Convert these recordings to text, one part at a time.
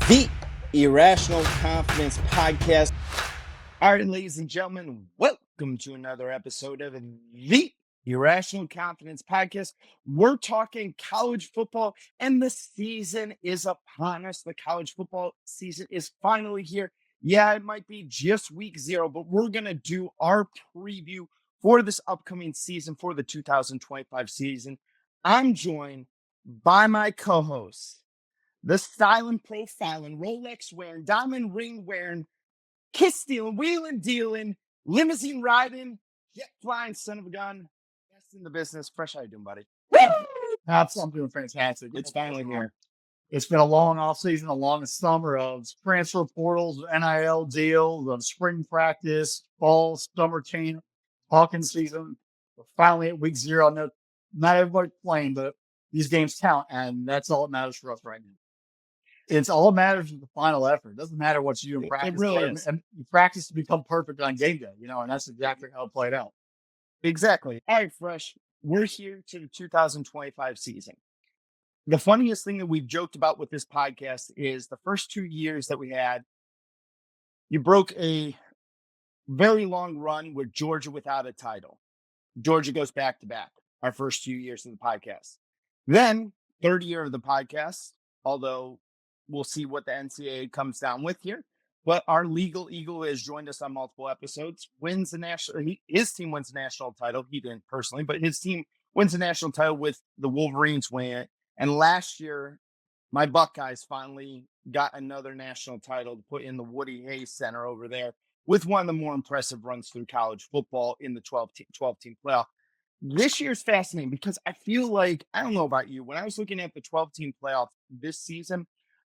The Irrational Confidence Podcast. All right, ladies and gentlemen, welcome to another episode of the Irrational Confidence Podcast. We're talking college football, and the season is upon us. The college football season is finally here. Yeah, it might be just week 0, but we're going to do our preview for this upcoming season, for the 2025 season. I'm joined by my co-host, the styling, profiling, Rolex wearing, diamond ring wearing, kiss stealing, wheeling dealing, limousine riding, jet flying son of a gun. Best in the business. Fresh, how you doing, buddy? I'm doing fantastic. It's finally here. It's been a long off season, a long summer of transfer portals, NIL deals, of spring practice, fall, summer camp, Hawkins season. We're finally at week 0. I know not everybody's playing, but these games count, and that's all that matters for us right now. It's all that matters is the final effort. It doesn't matter what you do in practice. It really is. And you practice to become perfect on game day, and that's exactly how it played out. Exactly. All right, Fresh. We're here to the 2025 season. The funniest thing that we've joked about with this podcast is the first 2 years that we had, you broke a very long run with Georgia without a title. Georgia goes back to back our first few years of the podcast. Then, third year of the podcast, although we'll see what the NCAA comes down with here. But our legal eagle has joined us on multiple episodes, wins the national, his team wins the national title. He didn't personally, but his team wins the national title with the Wolverines winning it. And last year, my Buckeyes finally got another national title to put in the Woody Hayes Center over there with one of the more impressive runs through college football in the 12-team playoff. This year's fascinating because I feel like, I don't know about you, when I was looking at the 12-team playoff this season,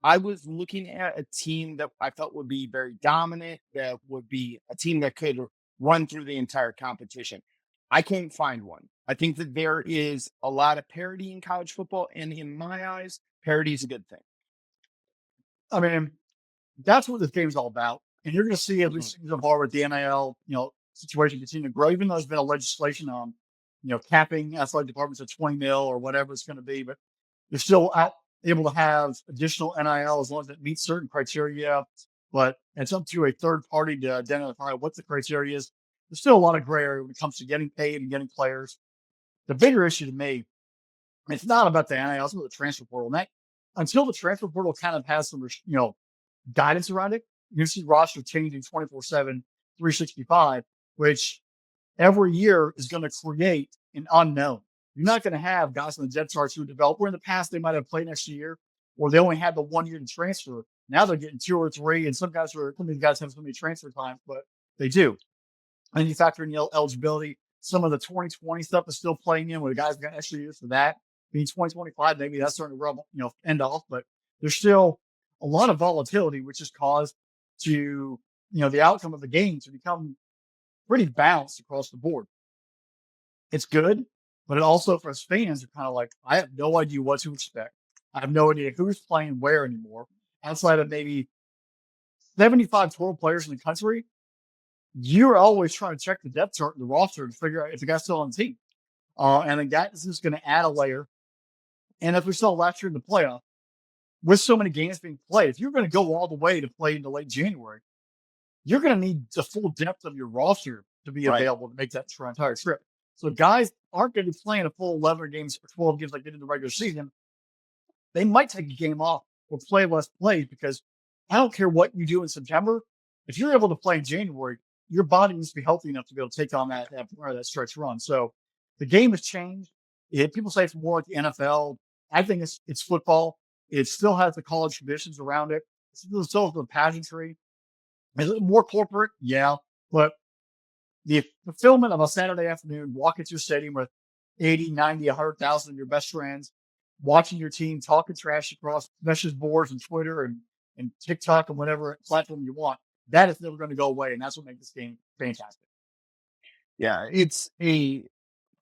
I was looking at a team that I felt would be very dominant, that would be a team that could run through the entire competition. I can't find one. I think that there is a lot of parity in college football, and in my eyes, parity is a good thing. I mean, that's what this game's all about. And you're going to see, at least so far with the NIL, situation continue to grow, even though there's been a legislation on, capping athletic departments at 20 mil or whatever it's going to be, but you're still able to have additional NIL as long as it meets certain criteria. But it's up to a third party to identify what the criteria is. There's still a lot of gray area when it comes to getting paid and getting players. The bigger issue to me, it's not about the NIL, it's about the transfer portal. And that, until the transfer portal kind of has some, guidance around it, you see roster changing 24/7, 365, which every year is going to create an unknown. You're not going to have guys on the depth charts who develop, where in the past they might have played next year, or they only had the 1 year to transfer. Now they're getting 2 or 3, and some of these guys have so many transfer times, but they do. And you factor in eligibility. Some of the 2020 stuff is still playing in, where the guys got extra years for that. Being 2025, maybe that's starting to rub, end off, but there's still a lot of volatility, which is caused to, the outcome of the game to become pretty balanced across the board. It's good, but it also, for us fans, are kind of like, I have no idea what to expect. I have no idea who's playing where anymore. Outside of maybe 75 total players in the country, you're always trying to check the depth chart and the roster to figure out if the guy's still on the team. And then that is just going to add a layer. And as we saw last year in the playoff, with so many games being played, if you're going to go all the way to play into late January, you're going to need the full depth of your roster to be available to make that entire trip. So guys aren't going to be playing a full 11 games or 12 games like they did in the regular season. They might take a game off or play less plays, because I don't care what you do in September. If you're able to play in January, your body needs to be healthy enough to be able to take on that stretch run. So the game has changed. People say it's more like the NFL. I think it's football. It still has the college traditions around it. It's still the pageantry. Is it more corporate? Yeah. But the fulfillment of a Saturday afternoon, walking to a stadium with 80, 90, 100,000 of your best friends, watching your team talking trash across message boards and Twitter and TikTok and whatever platform you want, that is never going to go away. And that's what makes this game fantastic. Yeah, it's a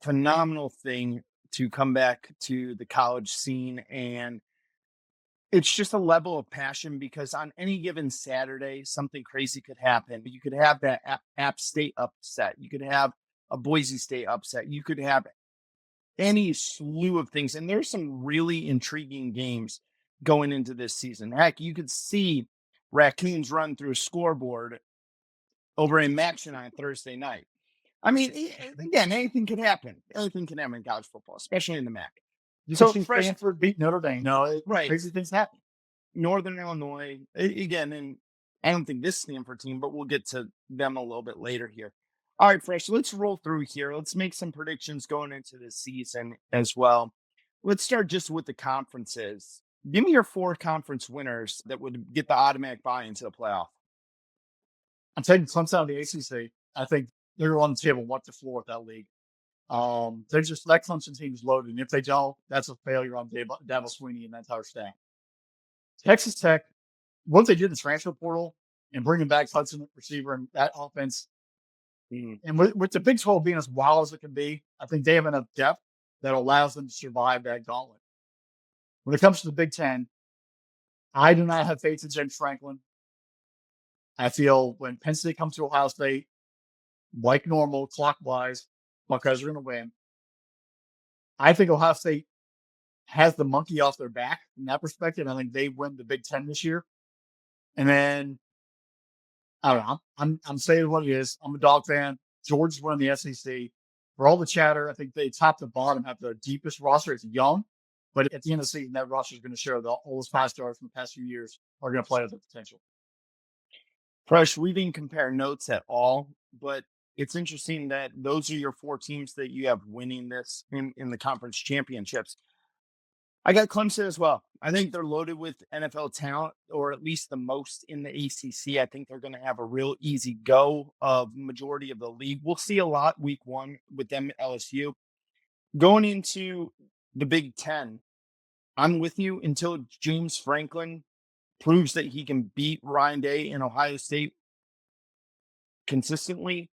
phenomenal thing to come back to the college scene, and it's just a level of passion, because on any given Saturday, something crazy could happen. You could have that App State upset. You could have a Boise State upset. You could have any slew of things. And there's some really intriguing games going into this season. Heck, you could see raccoons run through a scoreboard over in Maction on Thursday night. I mean, again, anything can happen. Anything can happen in college football, especially in the MAC. You can So see fresh, Stanford beat Notre Dame. right? Crazy things happen. Northern Illinois again, and I don't think this Stanford team, but we'll get to them a little bit later here. All right, Fresh, let's roll through here. Let's make some predictions going into the season as well. Let's start just with the conferences. Give me your 4 conference winners that would get the automatic buy into the playoff. I'm taking Clemson out of the ACC. I think they're on the table 1-4 with that league. They're just that Clemson team is loaded, and if they don't, that's a failure on Dabo Sweeney and that entire staff. Texas Tech, what they did in the transfer portal and bringing back Hudson receiver and that offense, and with the Big 12 being as wild as it can be, I think they have enough depth that allows them to survive that gauntlet. When it comes to the Big 10, I do not have faith in James Franklin. I feel when Penn State comes to Ohio State, like normal, clockwise, Buckeyes are going to win. I think Ohio State has the monkey off their back from that perspective. I think they win the Big 10 this year. And then, I don't know. I'm saying what it is. I'm a dog fan. Georgia's winning the SEC. For all the chatter, I think they top to bottom have the deepest roster. It's young, but at the end of the season, that roster is going to show the oldest 5 stars from the past few years are going to play at their potential. Fresh, we didn't compare notes at all, but it's interesting that those are your 4 teams that you have winning this in the conference championships. I got Clemson as well. I think they're loaded with NFL talent, or at least the most in the ACC. I think they're going to have a real easy go of majority of the league. We'll see a lot week 1 with them at LSU. Going into the Big 10, I'm with you until James Franklin proves that he can beat Ryan Day in Ohio State consistently.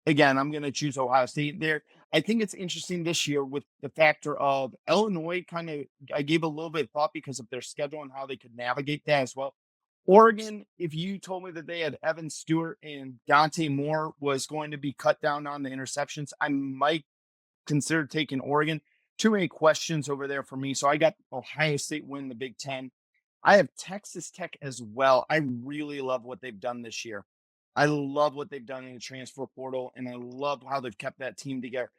Again, I'm going to choose Ohio State there. I think it's interesting this year with the factor of Illinois I gave a little bit of thought because of their schedule and how they could navigate that as well. Oregon, if you told me that they had Evan Stewart and Dante Moore was going to be cut down on the interceptions, I might consider taking Oregon. Too many questions over there for me. So I got Ohio State win the Big 10. I have Texas Tech as well. I really love what they've done this year. I love what they've done in the transfer portal, and I love how they've kept that team together.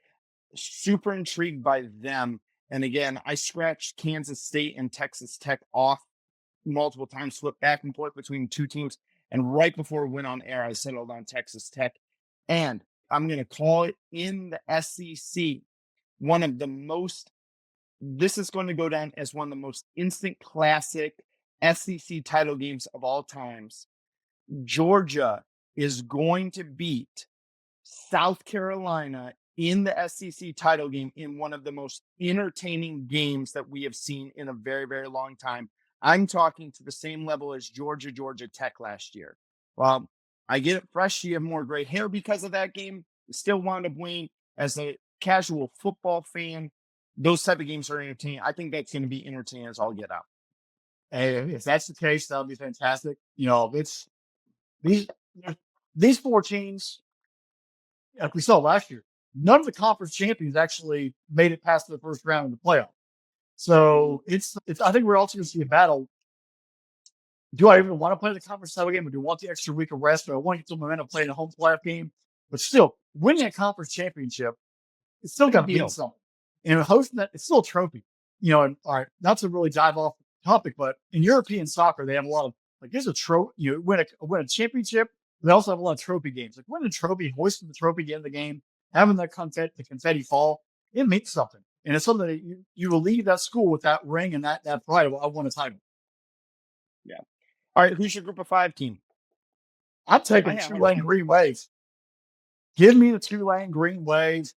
Super intrigued by them. And again, I scratched Kansas State and Texas Tech off multiple times, flipped back and forth between 2 teams. And right before we went on air, I settled on Texas Tech. And I'm going to call it in the SEC, this is going to go down as one of the most instant classic SEC title games of all times. Georgia is going to beat South Carolina in the SEC title game in one of the most entertaining games that we have seen in a very, very long time. I'm talking to the same level as Georgia Tech last year. Well, I get it, Fresh. You have more gray hair because of that game. Still wound up winning. As a casual football fan, those type of games are entertaining. I think that's going to be entertaining as all get out. Hey, if that's the case, that'll be fantastic. It's these 4 teams, like we saw last year, none of the conference champions actually made it past the first round of the playoff. So it's. I think we're also going to see a battle. Do I even want to play the conference title game, or do I want the extra week of rest, or I want to get some momentum playing a home playoff game? But still, winning a conference championship, it's still going to mean something. And hosting that, it's still a trophy. And all right, not to really dive off topic, but in European soccer, they have a lot of there's a trophy. You win a championship. They also have a lot of trophy games. Like winning a trophy, hoisting the trophy at the end of the game, having the confetti fall, it means something. And it's something that you will leave that school with that ring and that pride of I won a title. Yeah. All right, who's your group of 5 team? I'm taking Tulane Green Wave. Give me the Tulane Green Wave.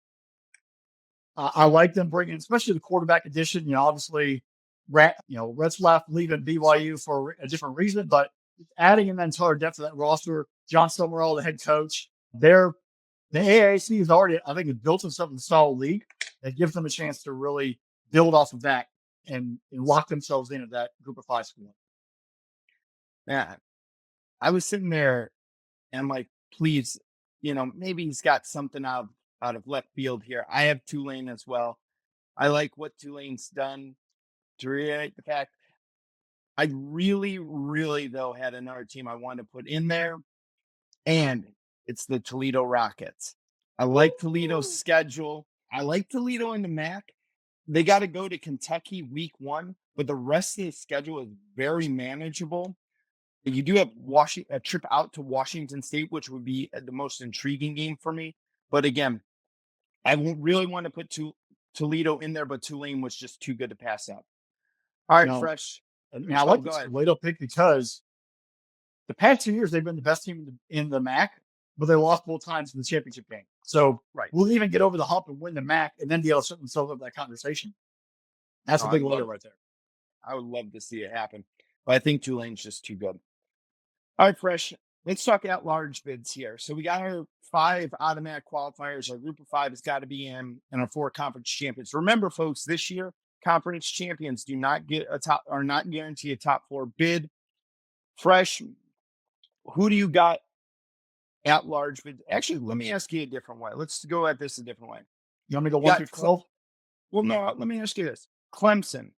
I like them bringing, especially the quarterback addition. Obviously, Retzlaff leaving BYU for a different reason, but adding in that entire depth of that roster, John Summerall, the head coach, the AAC is already, I think, built themselves in a solid league that gives them a chance to really build off of that and lock themselves into that group of 5 squad. Yeah, I was sitting there and I'm like, please, maybe he's got something out of left field here. I have Tulane as well. I like what Tulane's done. to reiterate the fact, I really, really though had another team I wanted to put in there, and it's the Toledo Rockets. I like Toledo's Woo! schedule. I like Toledo in the MAC. They got to go to Kentucky week 1, but the rest of the schedule is very manageable. You do have a trip out to Washington State, which would be the most intriguing game for me. But again, I won't really want to put Toledo in there, but Tulane was just too good to pass up. All right, Now, Fresh. I mean, I Oh, like go this ahead. Toledo pick because the past 2 years they've been the best team in the MAC, but they lost both times in the championship game. So Right. we'll even get over the hump and win the MAC, and then be able to set themselves up that conversation. That's No, a I big Toledo right there. would love to see it happen, but I think Tulane's just too good. All right, Fresh. Let's talk at-large bids here. So we got our 5 automatic qualifiers. Our group of 5 has got to be in, and our 4 conference champions. Remember, folks, this year conference champions are not guaranteed a top 4 bid. Fresh, who do you got at large bid? Actually, let me ask you a different way. Let's go at this a different way. You want me to go You 1 got through 12? Well, no, let me ask you this. Clemson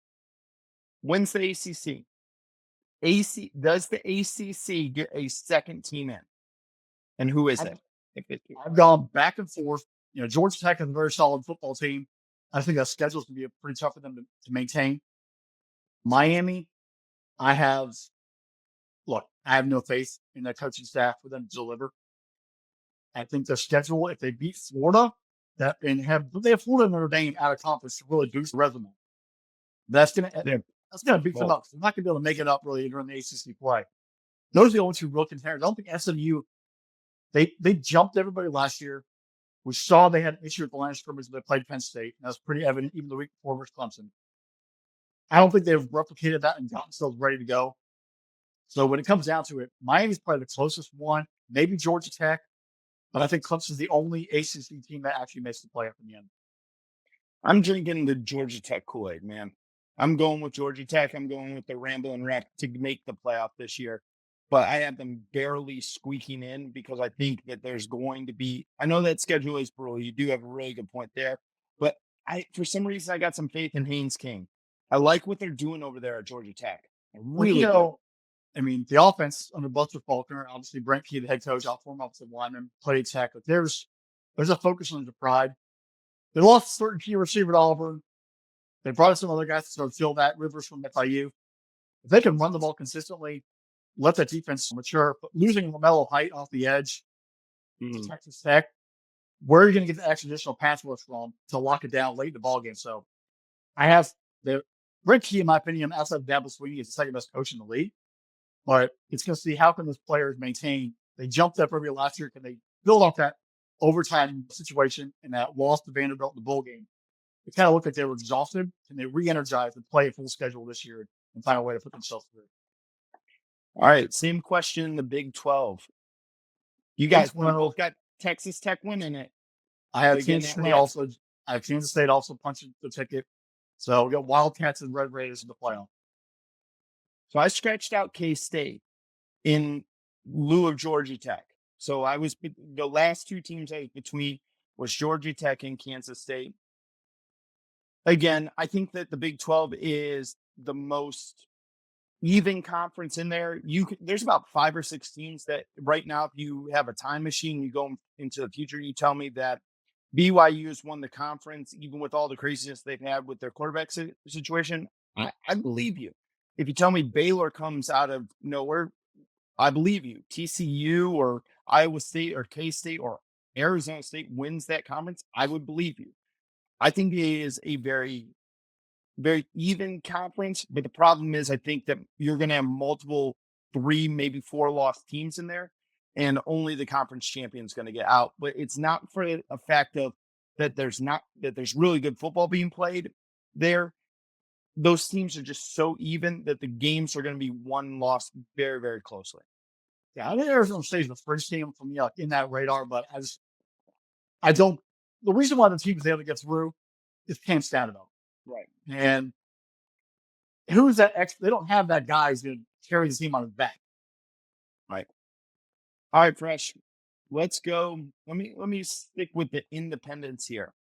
wins the ACC. Does the ACC get a second team in? And who is it? I've gone back and forth. Georgia Tech is a very solid football team. I think that schedule is going to be pretty tough for them to maintain. Miami, I have no faith in their coaching staff for them to deliver. I think their schedule, if they beat Florida, they have Florida and Notre Dame out of conference to really boost the resume. That's gonna beat them up. They're not gonna be able to make it up really during the ACC play. Those are the only 2 real contenders. I don't think SMU. They jumped everybody last year. We saw they had an issue with the line of scrimmage when they played Penn State. And that was pretty evident even the week before versus Clemson. I don't think they've replicated that and gotten themselves ready to go. So when it comes down to it, Miami's probably the closest one, maybe Georgia Tech, but I think Clemson's the only ACC team that actually makes the playoff in the end. I'm drinking the Georgia Tech Kool-Aid, man. I'm going with Georgia Tech. I'm going with the Ramblin' Wreck to make the playoff this year. But I have them barely squeaking in because I think that there's going to be – I know that schedule is brutal. You do have a really good point there. But for some reason, I got some faith in Haynes King. I like what they're doing over there at Georgia Tech. The offense under Buster Faulkner, obviously Brent Key, the head coach, out former offensive lineman, played Tech. But there's a focus on the pride. They lost a certain key receiver to Auburn. They brought in some other guys to sort of fill that. Rivers from FIU. If they can run the ball consistently, let that defense mature. But losing LaMelo Height off the edge to Texas Tech, where are you going to get the extra additional pass rush from to lock it down late in the ball game? So I have Brent Key, in my opinion, outside of Dabo Swinney, is the second best coach in the league. But it's going to see how can those players maintain. They jumped up every last year. Can they build off that overtime situation and that loss to Vanderbilt in the bowl game? It kind of looked like they were exhausted. Can they re-energize and play a full schedule this year and find a way to put themselves through? All right, same question in the Big 12. You guys both got Texas Tech winning it. I have Kansas State also punching the ticket. So we got Wildcats and Red Raiders in the playoff. So I scratched out K-State in lieu of Georgia Tech. So the last 2 teams I was between was Georgia Tech and Kansas State. Again, I think that the Big 12 is the most even conference in there. There's about 5 or 6 teams that right now, if you have a time machine, you go into the future, you tell me that BYU has won the conference, even with all the craziness they've had with their quarterback situation. I believe you. If you tell me Baylor comes out of nowhere, I believe you. TCU or Iowa State or K-State or Arizona State wins that conference, I would believe you. I think it is a very, very even conference, but the problem is I think that you're going to have multiple 3, maybe 4 lost teams in there, and only the conference champion is going to get out. But it's not for a fact of that there's really good football being played there. Those teams are just so even that the games are going to be won, lost very, very closely. Yeah, I think Arizona State is the first team for me in that radar, but I don't. The reason why the team's able to get through is Cam Stanton. Right. And who's that they don't have that guy who's going to carry the team on his back. Right. All right, Fresh. Let's go. Let me stick with the independents here.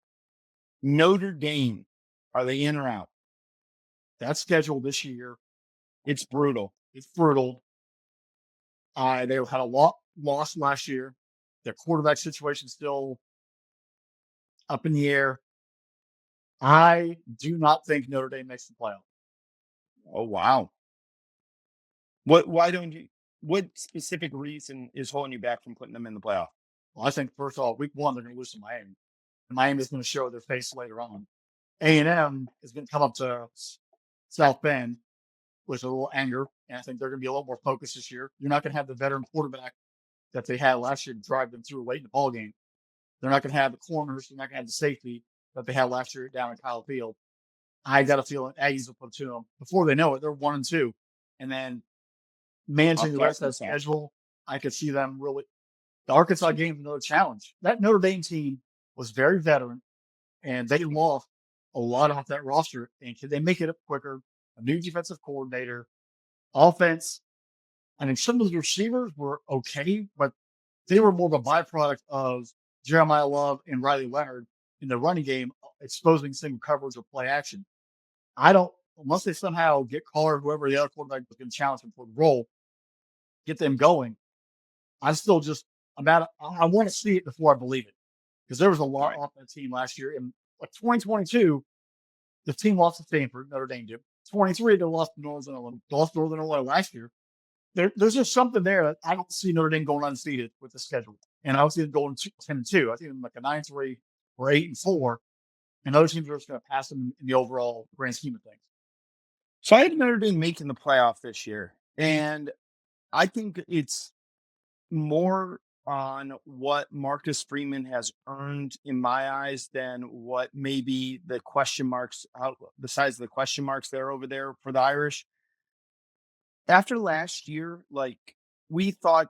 Notre Dame. Are they in or out? That schedule this year, It's brutal. it's brutal. They had a lot lost last year. Their quarterback situation still up in the air. I do not think Notre Dame makes the playoff. Oh, wow. Why don't you, what specific reason is holding you back from putting them in the playoff? Well, I think first of all, week one they're going to lose to Miami, and Miami is going to show their face later on. A&M is going to come up to South Bend with a little anger, and I think they're going to be a little more focused this year. You're not going to have the veteran quarterback that they had last year to drive them through late in the ball game. They're not going to have the corners. They're not going to have the safety that they had last year down in Kyle Field. I got a feeling Aggies will put it to them before they know it. They're 1-2, and then managing the rest of that schedule, I could see them really. The Arkansas game is another challenge. That Notre Dame team was very veteran, and they lost a lot off that roster. And can they make it up quicker? A new defensive coordinator, offense. I mean, some of the receivers were okay, but they were more of a byproduct of Jeremiah Love and Riley Leonard in the running game, exposing single coverage or play action. Unless they somehow get Carr, whoever the other quarterback was going to challenge them for the role, get them going. I want to see it before I believe it, because there was a lot off that team last year. In 2022, the team lost to Stanford, Notre Dame did. 23, they lost to Northern Illinois last year. There's just something there that I don't see Notre Dame going undefeated with the schedule. And I don't see them going 10-2. I see them like a 9-3 or 8-4. And other teams are just going to pass them in the overall grand scheme of things. So I had Notre Dame making the playoff this year, and I think it's more on what Marcus Freeman has earned in my eyes than what maybe the question marks, the size of the question marks there over there for the Irish. After last year, like, we thought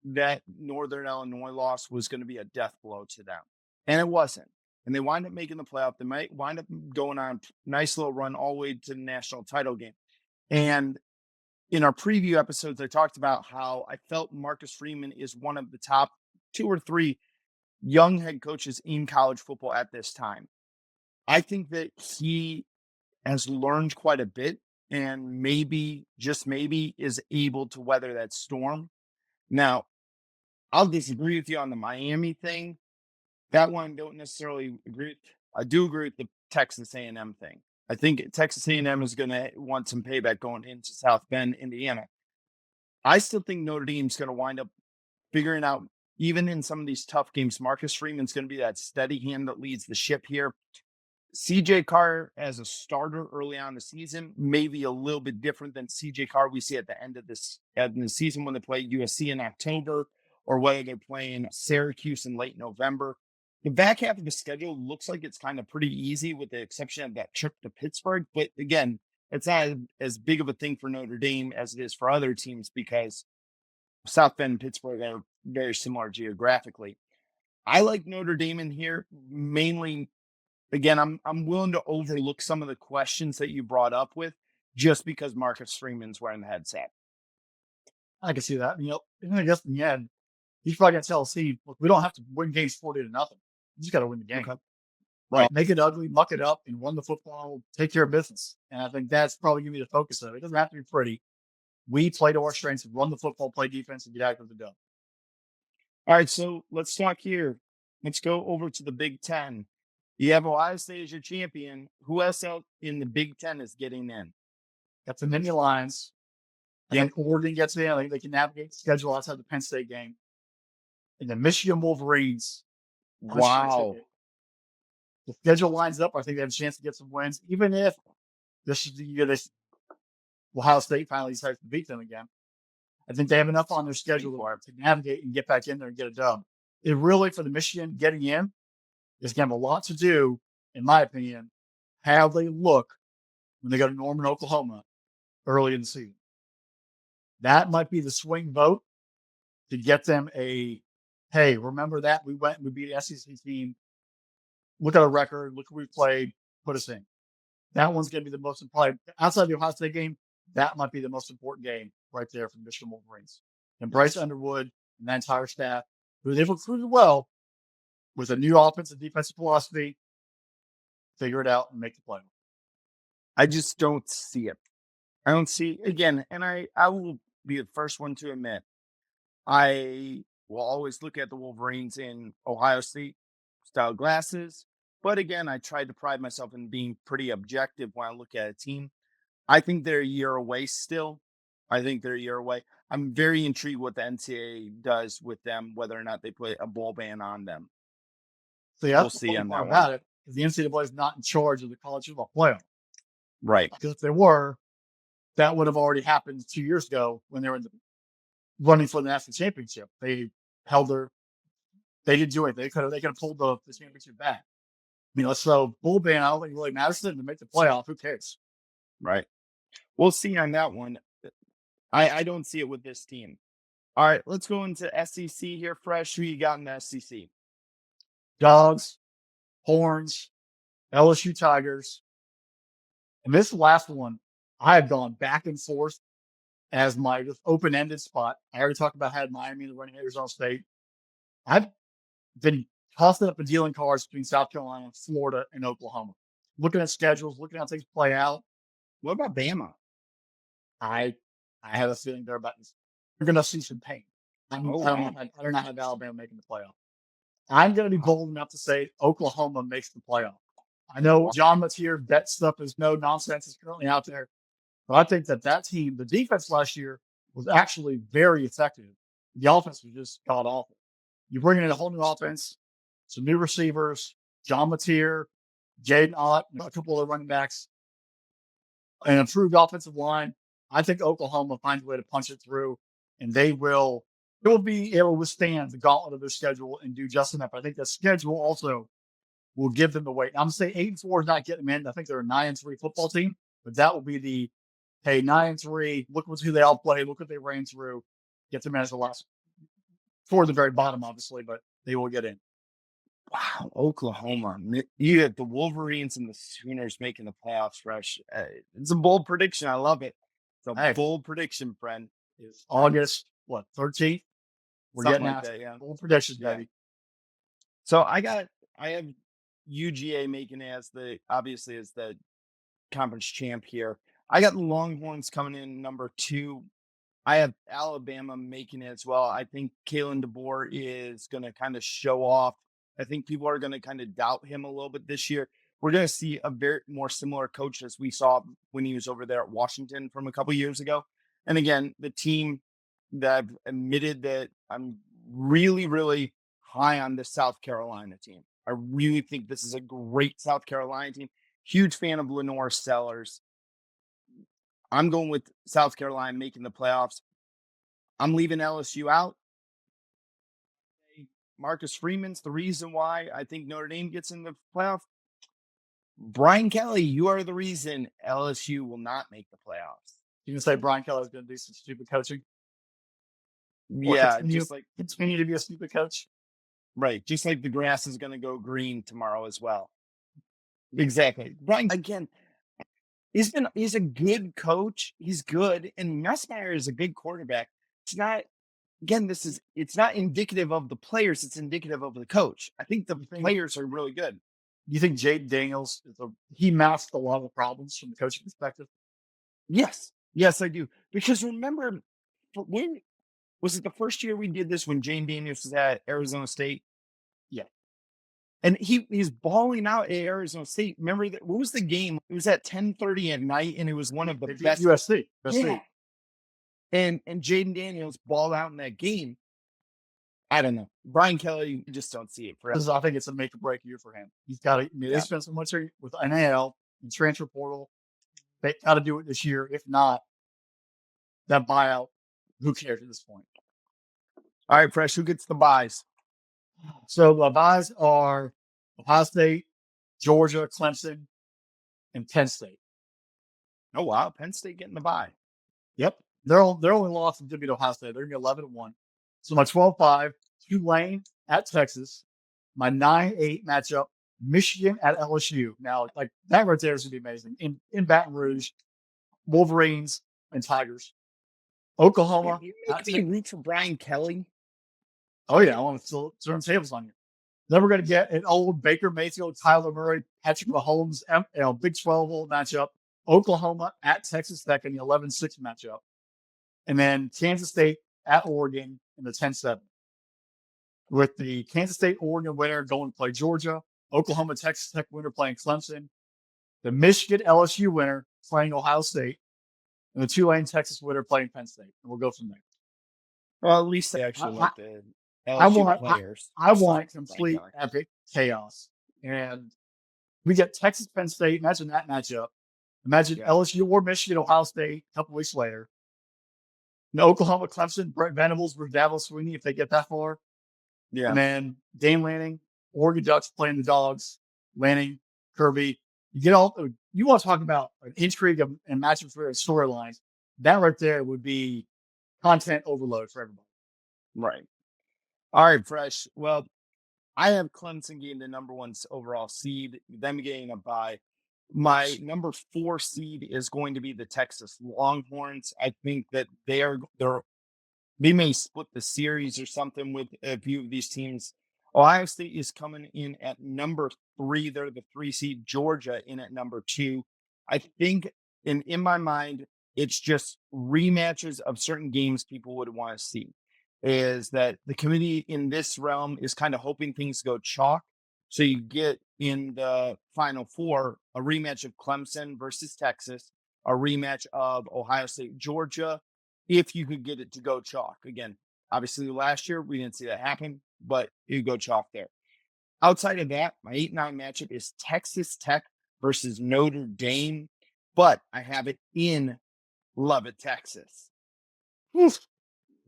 that Northern Illinois loss was going to be a death blow to them, and it wasn't. And they wind up making the playoff. They might wind up going on a nice little run all the way to the national title game. And in our preview episodes, I talked about how I felt Marcus Freeman is one of the top 2 or 3 young head coaches in college football at this time. I think that he has learned quite a bit and maybe, just maybe, is able to weather that storm. Now, I'll disagree with you on the Miami thing. That one I don't necessarily agree with. I do agree with the Texas A&M thing. I think Texas A&M is going to want some payback going into South Bend, Indiana. I still think Notre Dame's going to wind up figuring out, even in some of these tough games, Marcus Freeman's going to be that steady hand that leads the ship here. CJ Carr as a starter early on in the season, maybe a little bit different than CJ Carr we see at the end of the season when they play USC in October, or whether they're playing Syracuse in late November. The back half of the schedule looks like it's kind of pretty easy, with the exception of that trip to Pittsburgh. But again, it's not as big of a thing for Notre Dame as it is for other teams, because South Bend and Pittsburgh are very similar geographically. I like Notre Dame in here, mainly. Again, I'm willing to overlook some of the questions that you brought up with, just because Marcus Freeman's wearing the headset. I can see that. I guess in the end, he's probably going to tell us, look, we don't have to win games 40-0. You just got to win the game. Okay. Right. Make it ugly, muck it up, and run the football, take care of business. And I think that's probably going to be the focus of it. It doesn't have to be pretty. We play to our strengths and run the football, play defense, and get out of the dub. All right, so let's talk here. Let's go over to the Big Ten. You have Ohio State as your champion. Who else out in the Big Ten is getting in? Got the Nittany Lions. I think Oregon gets in. I think they can navigate the schedule outside the Penn State game. And the Michigan Wolverines. Wow. The schedule lines up. I think they have a chance to get some wins, even if this is the year Ohio State finally decides to beat them again. I think they have enough on their schedule to navigate and get back in there and get a dub. It really, for the Michigan getting in, is going to have a lot to do, in my opinion, how they look when they go to Norman, Oklahoma early in the season. That might be the swing vote to get them hey, remember that? We went and we beat an SEC team. Look at our record. Look what we played. Put us in. That one's going to be the most important. Outside the Ohio State game, that might be the most important game right there for the Michigan Wolverines. And Bryce Underwood and that entire staff, who they've recruited well, with a new offensive defensive philosophy, figure it out and make the play. I just don't see it. I don't see again, and I will be the first one to admit I will always look at the Wolverines in Ohio State style glasses. But again, I tried to pride myself in being pretty objective when I look at a team. I think they're a year away still. I think they're a year away. I'm very intrigued what the NCAA does with them, whether or not they put a bowl ban on them. So We'll that's the see funny on part that one. about it, is the NCAA is not in charge of the college football playoff. Right. Because if they were, that would have already happened 2 years ago when they were in the running for the national championship. They didn't do anything. They could have pulled the championship back. So bowl ban, I don't think really matters to them to make the playoff. Who cares? Right. We'll see on that one. I don't see it with this team. All right, let's go into SEC here, Fresh. Who you got in the SEC? Dogs, Horns, LSU Tigers. And this last one, I have gone back and forth as my just open-ended spot. I already talked about had Miami and the running Arizona State. I've been tossing up and dealing cards between South Carolina, Florida, and Oklahoma. Looking at schedules, looking at how things play out. What about Bama? I have a feeling they're going to see some pain. I don't know how Alabama making the playoff. I'm going to be bold enough to say Oklahoma makes the playoff. I know John Mateer, bet stuff is no nonsense is currently out there. But I think that team, the defense last year was actually very effective. The offense was just god awful. You bring in a whole new offense, some new receivers, John Mateer, Jaden Ott, a couple of running backs, an improved offensive line. I think Oklahoma finds a way to punch it through, and they will be able to withstand the gauntlet of their schedule and do just enough. I think the schedule also will give them the weight. I'm going to say 8-4 is not getting them in. I think they're a 9-3 football team, but that will be the 9-3. Look who they all play. Look what they ran through. Get them in as the last, toward the very bottom, obviously, but they will get in. Wow, Oklahoma. You had the Wolverines and the Sooners making the playoffs, Fresh. It's a bold prediction. I love it. It's a bold prediction, friend. It's August, 13th? We're Something getting like out. that, yeah. Bold predictions, baby. So I have UGA making it as the conference champ here. I got the Longhorns coming in number 2. I have Alabama making it as well. I think Kalen DeBoer is going to kind of show off. I think people are going to kind of doubt him a little bit this year. We're going to see a very more similar coach as we saw when he was over there at Washington from a couple years ago. And again, the team that I've admitted that I'm really, really high on the South Carolina team. I really think this is a great South Carolina team. Huge fan of Lenore Sellers. I'm going with South Carolina making the playoffs. I'm leaving LSU out. Marcus Freeman's the reason why I think Notre Dame gets in the playoff. Brian Kelly, you are the reason LSU will not make the playoffs. You can say Brian Kelly is going to do some stupid coaching? Yeah, continue to be a stupid coach? Right, just like the grass is going to go green tomorrow as well. Exactly. Brian, again, he's a good coach. He's good. And Nussmeier is a good quarterback. It's not, again, it's not indicative of the players. It's indicative of the coach. I think the players are really good. Do you think Jaden Daniels, he masked a lot of the problems from the coaching perspective? Yes. Yes, I do. Because remember, when was it the first year we did this when Jaden Daniels was at Arizona State? Yeah. And he's balling out at Arizona State. Remember that? What was the game? It was at 10:30 at night, and it was one of the best. USC. Yeah. And Jaden Daniels balled out in that game. I don't know. Brian Kelly, you just don't see it for him. I think it's a make or break year for him. He's got to. They spent so much with NAL and transfer portal. They got to do it this year. If not, that buyout, who cares at this point? All right, Fresh. Who gets the buys? So the buys are Ohio State, Georgia, Clemson, and Penn State. Oh wow, Penn State getting the buy. Yep, their only loss is to beat Ohio State. They're gonna be 11-1. So my 12-5, Tulane at Texas. My 9-8 matchup, Michigan at LSU. Now, like that right there is gonna be amazing. In Baton Rouge, Wolverines and Tigers. Oklahoma. You make me root for Brian Kelly. Oh yeah, I want to turn tables on you. Then we're going to get an old Baker Mayfield, Kyler Murray, Patrick Mahomes, Big 12 matchup. Oklahoma at Texas Tech in the 11-6 matchup, and then Kansas State at Oregon in the 10-7. With the Kansas State Oregon winner going to play Georgia, Oklahoma Texas Tech winner playing Clemson, the Michigan LSU winner playing Ohio State, and the Tulane Texas winner playing Penn State. And we'll go from there. Well, at least they actually let the LSU players. I want complete epic chaos. And we get Texas Penn State. Imagine that matchup. Imagine LSU or Michigan, Ohio State a couple weeks later. And Oklahoma Clemson, Brett Venables versus Davos Sweeney if they get that far. Yeah. And then Dane Lanning, Oregon Ducks playing the Dogs, Lanning, Kirby. You want to talk about an intrigue and matchups for storylines. That right there would be content overload for everybody. Right. All right, Fresh. Well, I have Clemson getting the number 1 overall seed, them getting a bye. My number 4 seed is going to be the Texas Longhorns. I think that they may split the series or something with a few of these teams. Ohio State is coming in at number 3. They're the 3 seed. Georgia in at number 2. I think in my mind, it's just rematches of certain games people would want to see. Is that the committee in this realm is kind of hoping things go chalk. So you get in the Final Four a rematch of Clemson versus Texas, a rematch of Ohio State, Georgia, if you could get it to go chalk. Again, obviously last year we didn't see that happen, but you go chalk there. Outside of that, my 8-9 matchup is Texas Tech versus Notre Dame, but I have it in Lubbock, Texas. Oof.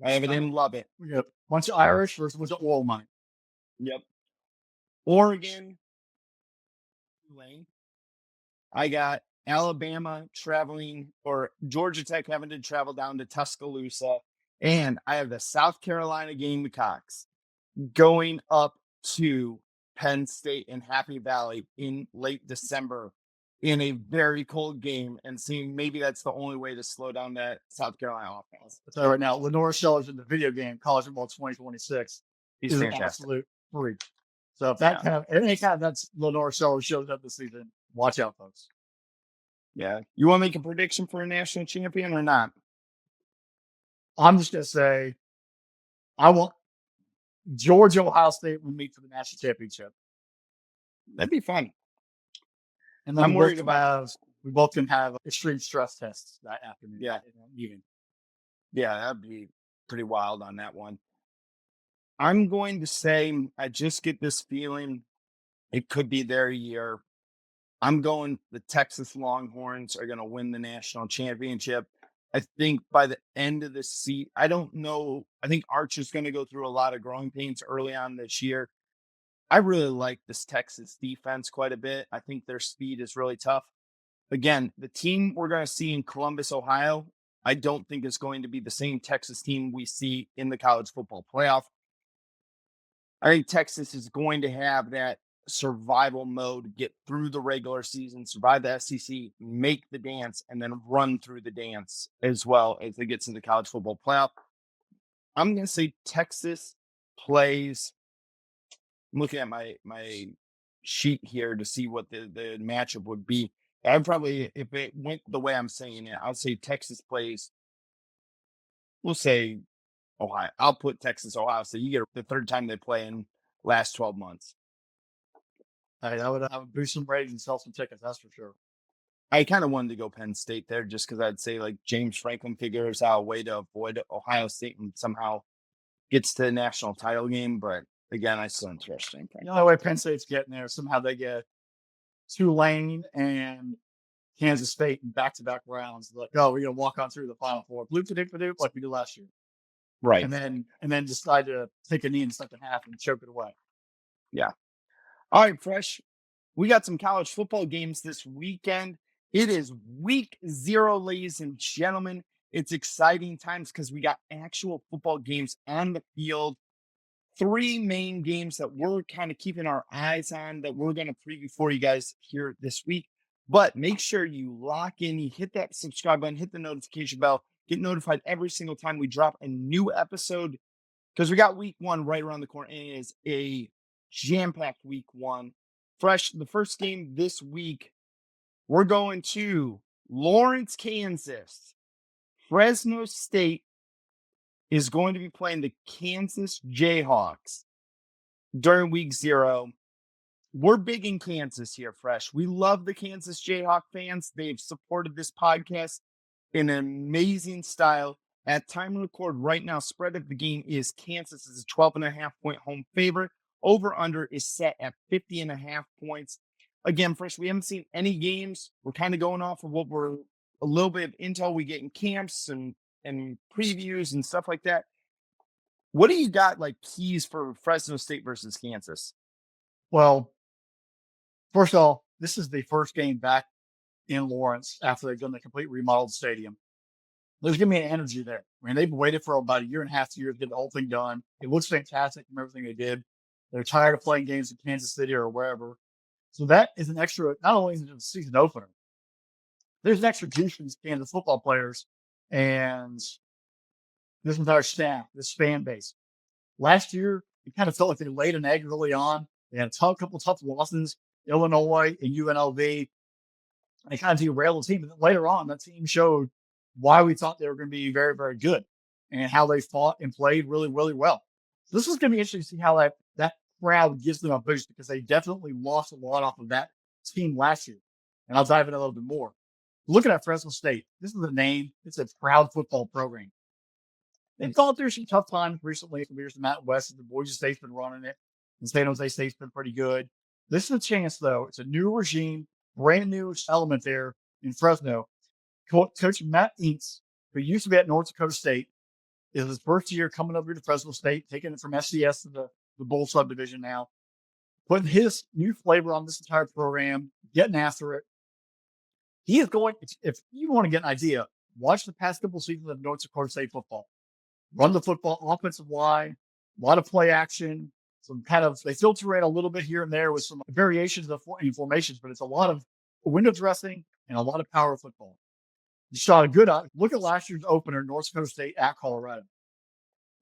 I have it in Lubbock. We got a bunch of Irish versus a bunch of oil money. Yep. Oregon, Tulane. I got Alabama traveling, or Georgia Tech having to travel down to Tuscaloosa. And I have the South Carolina Gamecocks going up to Penn State and Happy Valley in late December in a very cold game, and seeing maybe that's the only way to slow down that South Carolina offense. I'll tell you right now, Lenore Sellers in the video game, College Football 2026, He's is fantastic. An absolute freak. So if that any kind of that's Lenore Sellers shows up this season, watch out, folks. Yeah. You want to make a prediction for a national champion or not? I'm just going to say, I want Georgia, Ohio State will meet for the national championship. That'd be fun. And then we both can have extreme stress tests that afternoon. Yeah. Even. Yeah, that'd be pretty wild on that one. I'm going to say, I just get this feeling it could be their year. I'm going the Texas Longhorns are going to win the national championship. I think by the end of the season, I don't know. I think Archer's going to go through a lot of growing pains early on this year. I really like this Texas defense quite a bit. I think their speed is really tough. Again, the team we're going to see in Columbus, Ohio, I don't think is going to be the same Texas team we see in the college football playoff. I think Texas is going to have that survival mode, get through the regular season, survive the SEC, make the dance, and then run through the dance as well as it gets into the college football playoff. I'm going to say Texas plays. I'm looking at my sheet here to see what the matchup would be. I'd probably, if it went the way I'm saying it, I'll say Texas plays. We'll say Ohio. I'll put Texas, Ohio. So you get the third time they play in last 12 months. I would boost some ratings and sell some tickets. That's for sure. I kind of wanted to go Penn State there just because I'd say like James Franklin figures out a way to avoid Ohio State and somehow gets to the national title game. But again, I still interesting. The only way Penn State's getting there, somehow they get Tulane and Kansas State in back-to-back rounds. Like, oh, we're gonna walk on through the Final Four, bloop-a-doop-a-doop, like we did last year, right? And then decide to take a knee in the second half and choke it away. Yeah. All right, Fresh. We got some college football games this weekend. It is week 0, ladies and gentlemen. It's exciting times because we got actual football games on the field. 3 main games that we're kind of keeping our eyes on that we're going to preview for you guys here this week. But make sure you lock in, you hit that subscribe button, hit the notification bell, get notified every single time we drop a new episode because we got week 1 right around the corner, and it is a jam-packed week 1. Fresh, the first game this week, we're going to Lawrence, Kansas. Fresno State is going to be playing the Kansas Jayhawks during week 0. We're big in Kansas here, Fresh. We love the Kansas Jayhawk fans. They've supported this podcast in an amazing style. At time of record right now, spread of the game is Kansas is a 12.5-point home favorite. Over-under is set at 50.5 points. Again, Fresh, we haven't seen any games. We're kind of going off of what we're a little bit of intel we get in camps and previews and stuff like that. What do you got like keys for Fresno State versus Kansas? Well, first of all, this is the first game back in Lawrence after they've done the complete remodeled stadium. There's going to be an energy there. I mean, they've waited for about a year and a half, 2 years to get the whole thing done. It looks fantastic from everything they did. They're tired of playing games in Kansas City or wherever. So that is an extra, not only is it a season opener, there's an extra juice for these Kansas football players and this entire staff, this fan base. Last year, it kind of felt like they laid an egg early on. They had a couple tough losses, Illinois and UNLV. They kind of derailed the team. But then later on, that team showed why we thought they were going to be very, very good and how they fought and played really, really well. So this is going to be interesting to see how that crowd gives them a boost because they definitely lost a lot off of that team last year. And I'll dive in a little bit more. Looking at Fresno State, this is a name. It's a proud football program. They've gone through some tough times recently. Some years to Matt West, the Boise State's been running it, and San Jose State's been pretty good. This is a chance, though. It's a new regime, brand new element there in Fresno. Coach Matt Eads, who used to be at North Dakota State, is his first year coming over to Fresno State, taking it from SCS to the Bowl subdivision now, putting his new flavor on this entire program, getting after it. He is going, if you want to get an idea, watch the past couple seasons of North Dakota State football. Run the football, offensive line, a lot of play action, some kind of, they filter in a little bit here and there with some variations of formations, but it's a lot of window dressing and a lot of power football. You saw a good look at last year's opener, North Dakota State at Colorado.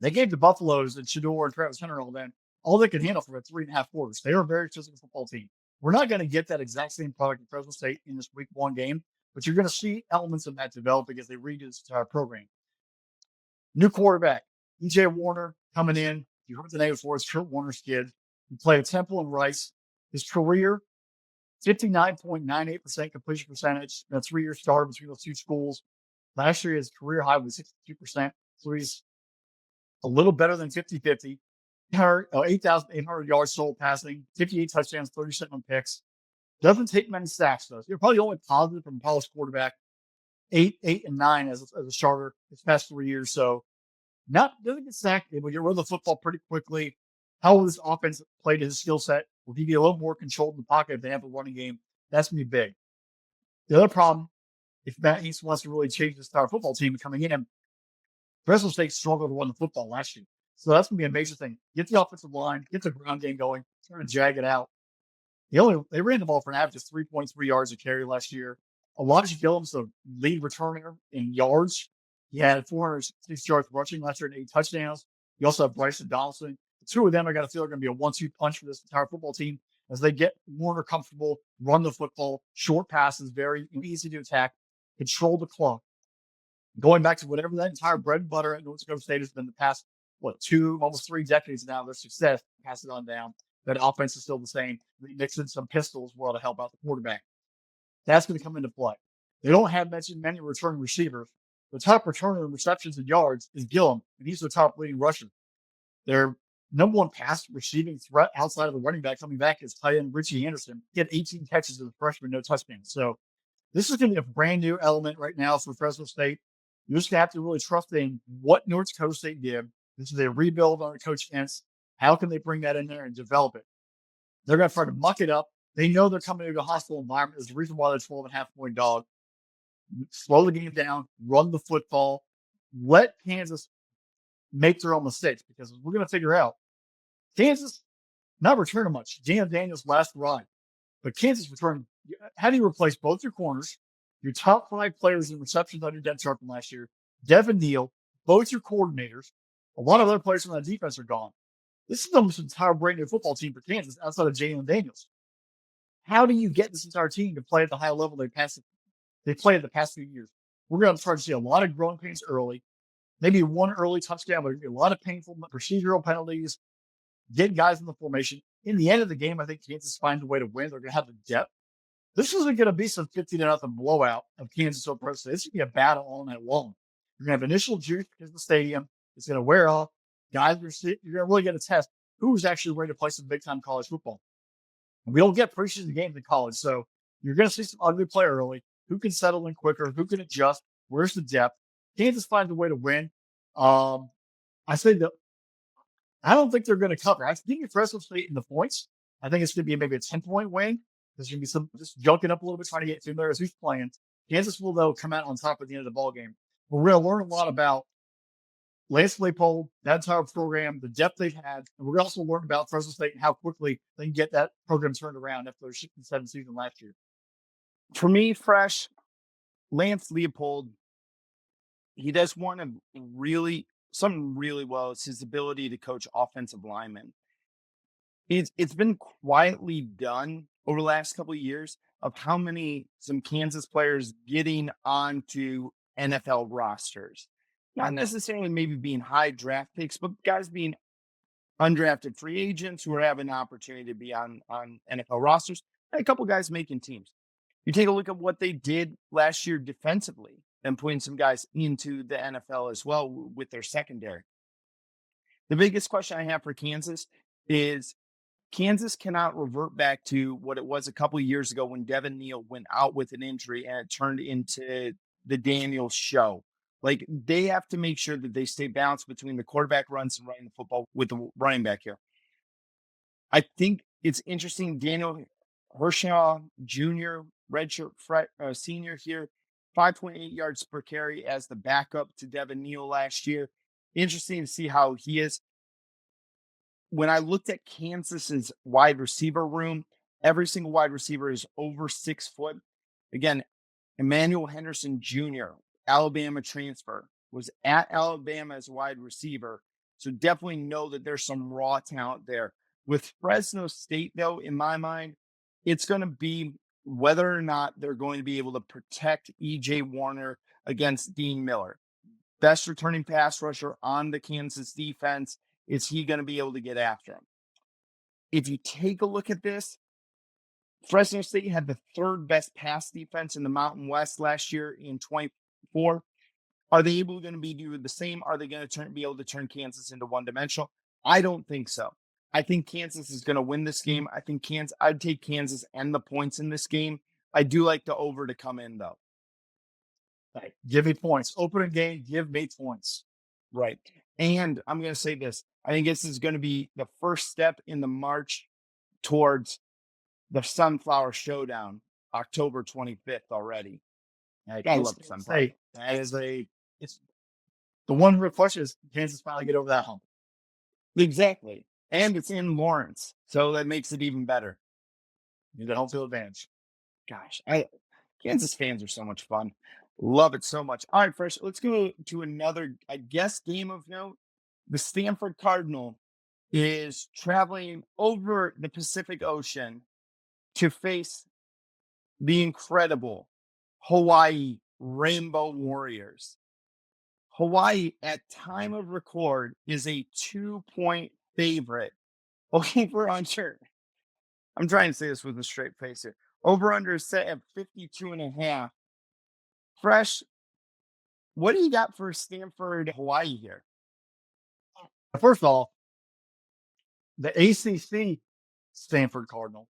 They gave the Buffaloes and Shador and Travis Hunter all they could handle for 3.5 quarters. They were a very physical football team. We're not going to get that exact same product in Fresno State in this week 1 game, but you're going to see elements of that developing as they redo this entire program. New quarterback, E.J. Warner coming in. You heard the name before. It's Kurt Warner's kid. He played at Temple and Rice. His career, 59.98% completion percentage. A 3-year starter between those two schools. Last year, his career high was 62%. So he's a little better than 50-50. 8,800 yards total passing, 58 touchdowns, 37 picks. Doesn't take many sacks, though. You're probably the only positive from a polished quarterback. 8, and 9 as a starter his past 3 years. So doesn't get sacked, but you run the football pretty quickly. How will this offense play to his skill set? Will he be a little more controlled in the pocket if they have a running game? That's going to be big. The other problem, if Matt East wants to really change the entire football team coming in, Fresno State struggled to run the football last year. So that's going to be a major thing. Get the offensive line, get the ground game going, trying to jag it out. They ran the ball for an average of 3.3 yards a carry last year. Elijah Gillum's the lead returner in yards. He had 406 yards rushing last year and 8 touchdowns. You also have Bryson Donaldson. The two of them, I got to feel, are going to be a 1-2 punch for this entire football team as they get Warner comfortable, run the football, short passes, very easy to attack, control the clock. Going back to whatever that entire bread and butter at North Dakota State has been the past, 2, almost 3 decades now, their success, pass it on down. That offense is still the same. They mix in some pistols as well to help out the quarterback. That's going to come into play. They don't have many returning receivers. The top returner in receptions and yards is Gillum, and he's the top leading rusher. Their number 1 pass receiving threat outside of the running back coming back is tight end Richie Anderson. He had 18 catches as a freshman, no touchdowns. So this is going to be a brand new element right now for Fresno State. You just have to really trust in what North Dakota State did. This is a rebuild under Coach Entz. How can they bring that in there and develop it? They're going to try to muck it up. They know they're coming into a hostile environment. There's the reason why they're 12.5-point dog. Slow the game down, run the football, let Kansas make their own mistakes because we're going to figure out Kansas not returning much. Jalen Daniels last ride, but Kansas returned. How do you replace both your corners, your top 5 players in receptions on your depth chart from last year, Devin Neal, both your coordinators? A lot of other players from that defense are gone. This is almost an entire brand new football team for Kansas outside of Jalen Daniels. How do you get this entire team to play at the high level they they played the past few years. We're going to try to see a lot of growing pains early, maybe one early touchdown, but a lot of painful procedural penalties, get guys in the formation. In the end of the game, I think Kansas finds a way to win. They're going to have the depth. This isn't going to be some 50-0 blowout of Kansas or Fresno State. It's going to be a battle all night long. You're going to have initial juice because the stadium is going to wear off. Guys, you're going to really get a test who's actually ready to play some big-time college football. And we don't get preseason games in college, so you're going to see some ugly play early. Who can settle in quicker? Who can adjust? Where's the depth? Kansas finds a way to win. I say that I don't think they're going to cover. I think if Fresno State in the points, I think it's going to be maybe a 10-point win. There's going to be some just junking up a little bit, trying to get through there as who's playing. Kansas will, though, come out on top at the end of the ball game. But we're going to learn a lot about Lance Leipold, that entire program, the depth they've had. And we're going to also learn about Fresno State and how quickly they can get that program turned around after their 6-7 season last year. For me, Fresh, Lance Leipold, he does something really well. It's his ability to coach offensive linemen. It's been quietly done over the last couple of years of some Kansas players getting onto NFL rosters. Not necessarily maybe being high draft picks, but guys being undrafted free agents who are having an opportunity to be on NFL rosters. And a couple guys making teams. You take a look at what they did last year defensively and putting some guys into the NFL as well with their secondary. The biggest question I have for Kansas is Kansas cannot revert back to what it was a couple of years ago when Devin Neal went out with an injury and it turned into the Daniels show. Like, they have to make sure that they stay balanced between the quarterback runs and running the football with the running back here. I think it's interesting. Daniel Hershaw Jr., redshirt senior here, 5.8 yards per carry as the backup to Devin Neal last year. Interesting to see how he is. When I looked at Kansas's wide receiver room, every single wide receiver is over 6 foot. Again, Emmanuel Henderson Jr., Alabama transfer, was at Alabama as a wide receiver. So definitely know that there's some raw talent there. With Fresno State, though, in my mind, it's going to be whether or not they're going to be able to protect E.J. Warner against Dean Miller. Best returning pass rusher on the Kansas defense. Is he going to be able to get after him? If you take a look at this, Fresno State had the third best pass defense in the Mountain West last year in 24. Are they going to be doing the same? Are they going to be able to turn Kansas into one-dimensional? I don't think so. I think Kansas is going to win this game. I think I'd take Kansas and the points in this game. I do like the over to come in, though. Right. Give me points. Opening game, give me points. Right. And I'm going to say this. I think this is going to be the first step in the march towards the Sunflower Showdown, October 25th already. I love the Sunflower. It's the one real question is, Kansas finally get over that hump? Exactly. And it's in Lawrence, so that makes it even better. Need that home field advantage. Gosh, Kansas fans are so much fun. Love it so much. All right, Fresh, let's go to another, I guess, game of note. The Stanford Cardinal is traveling over the Pacific Ocean to face the incredible Hawaii Rainbow Warriors. Hawaii, at time of record, is a 2-point favorite. Over under. I'm trying to say this with a straight face here. Over under is set at 52.5. Fresh, what do you got for Stanford, Hawaii here? First off, the ACC Stanford Cardinal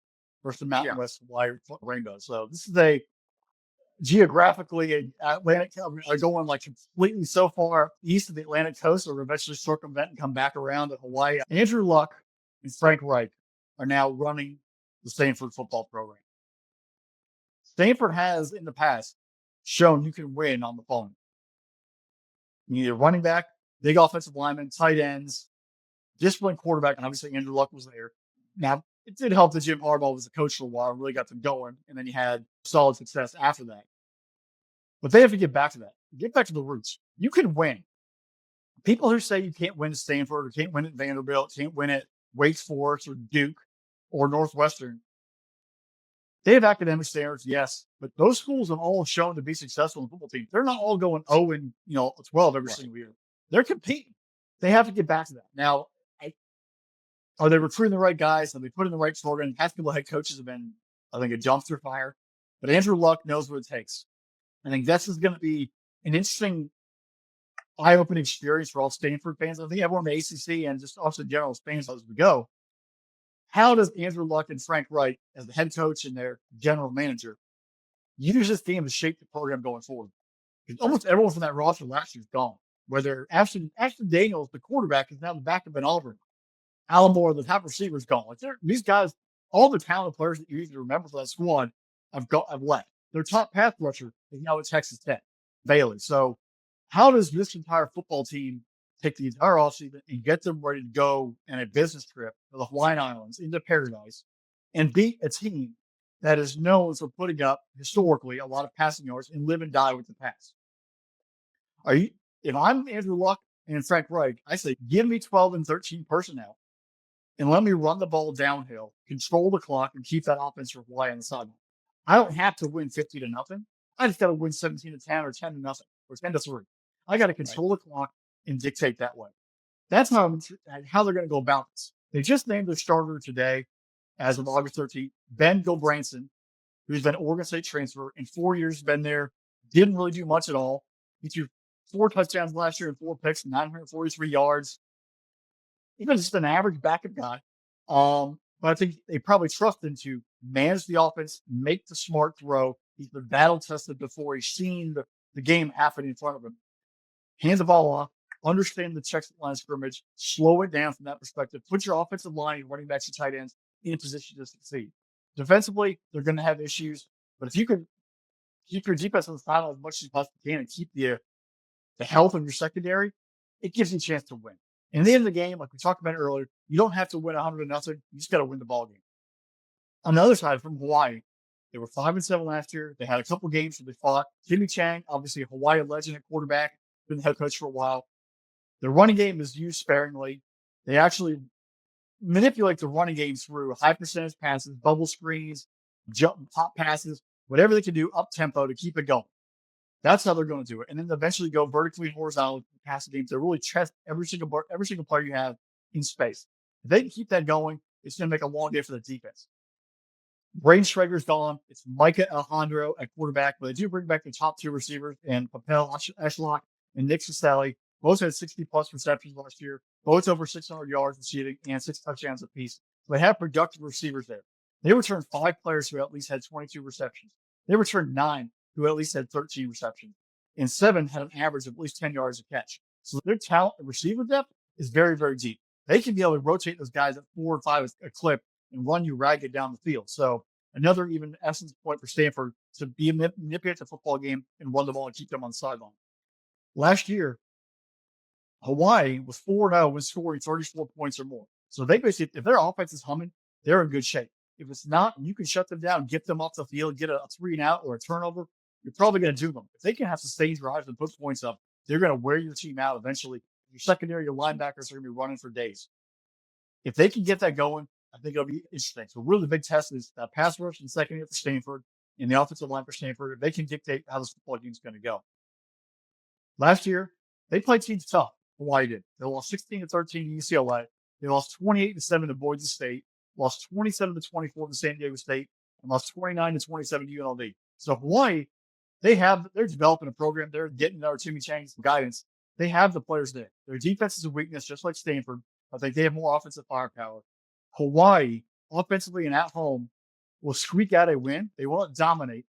versus the Mountain West Hawaii Rainbow. So this is geographically Atlantic, going like completely so far east of the Atlantic coast, or eventually circumvent and come back around to Hawaii. Andrew Luck and Frank Reich are now running the Stanford football program. Stanford has in the past shown you can win on the phone. You need a running back, big offensive lineman, tight ends, disciplined quarterback, and obviously Andrew Luck was there. Now, it did help that Jim Harbaugh was a coach for a while and really got them going, and then you had solid success after that. But they have to get back to that. Get back to the roots. You can win. People who say you can't win at Stanford or can't win at Vanderbilt, can't win at Wake Forest or Duke or Northwestern, They have academic standards, yes, but those schools have all shown to be successful in football teams. They're not all going 0 and 12 every single year. They're competing. They have to get back to that. Now, are they recruiting the right guys? Have they put in the right program? Past couple of head coaches have been, I think, a dumpster fire. But Andrew Luck knows what it takes. I think this is going to be an interesting, eye-opening experience for all Stanford fans. I think everyone in the ACC and just also general fans as we go. How does Andrew Luck and Frank Reich, as the head coach and their general manager, use this team to shape the program going forward? Because almost everyone from that roster last year is gone. Whether Ashton Daniels, the quarterback, is now the backup in Auburn. Alan Moore, the top receiver, is gone. Like these guys, all the talented players that you usually remember for that squad have left. Their top pass rusher is now at Texas Tech, Bailey. So how does this entire football team take the entire offseason and get them ready to go on a business trip to the Hawaiian Islands into paradise and beat a team that is known for putting up historically a lot of passing yards and live and die with the pass? If I'm Andrew Luck and Frank Reich, I say give me 12 and 13 personnel and let me run the ball downhill, control the clock, and keep that offense for Hawaii on the sideline. I don't have to win 50-0. I just got to win 17-10 or 10-0 or 10-3. I got to control the clock and dictate that way. That's how they're going to go about this. They just named their starter today, as of August 13th, Ben Gilbranson, who's been Oregon State transfer. In 4 years, been there, didn't really do much at all. He threw 4 touchdowns last year and 4 picks, 943 yards. Even just an average backup guy. But I think they probably trust him to manage the offense, make the smart throw. He's been battle tested before. He's seen the game happen in front of him. Hand the ball off, understand the checks line of scrimmage, slow it down from that perspective. Put your offensive line, running backs, and tight ends in a position to succeed. Defensively, they're going to have issues, but if you can keep your defense on the sideline as much as you possibly can and keep the health of your secondary, it gives you a chance to win. And at the end of the game, like we talked about earlier, you don't have to win 100-0. You just got to win the ball game. On the other side, from Hawaii, they were 5-7 last year. They had a couple games where they fought. Timmy Chang, obviously a Hawaii legend at quarterback, been the head coach for a while. Their running game is used sparingly. They actually manipulate the running game through high percentage passes, bubble screens, jump pop passes, whatever they can do up tempo to keep it going. That's how they're going to do it. And then eventually go vertically and horizontally pass the game to really test every single player you have in space. If they can keep that going, it's going to make a long day for the defense. Braden Schrager's gone. It's Micah Alejandro at quarterback, but they do bring back the top 2 receivers, and Papel Eschlock and Nick Caselli. Both had 60-plus receptions last year. Both over 600 yards receiving and 6 touchdowns apiece. So they have productive receivers there. They returned 5 players who at least had 22 receptions. They returned 9 who at least had 13 receptions. And 7 had an average of at least 10 yards a catch. So their talent and receiver depth is very, very deep. They can be able to rotate those guys at 4 or 5 a clip and run you ragged down the field. So another even essence point for Stanford to be manipulate the football game and run the ball and keep them on the sideline. Last year, Hawaii was 4-0 when scoring 34 points or more. So they basically, if their offense is humming, they're in good shape. If it's not, you can shut them down, get them off the field, get a 3-and-out or a turnover. You're probably going to do them. If they can have sustained drives and put points up, they're going to wear your team out eventually. Your secondary, your linebackers are going to be running for days. If they can get that going, I think it'll be interesting. So really the big test is pass rush and secondary for Stanford and the offensive line for Stanford. If they can dictate how this football game is going to go. Last year, they played teams tough. Hawaii did. They lost 16-13 to UCLA. They lost 28-7 to Boise State, lost 27-24 to San Diego State, and lost 29-27 to UNLV. So Hawaii, they're developing a program. They're getting our Timmy Chang's guidance. They have the players there. Their defense is a weakness, just like Stanford. I think they have more offensive firepower. Hawaii, offensively and at home, will squeak out a win. They won't dominate.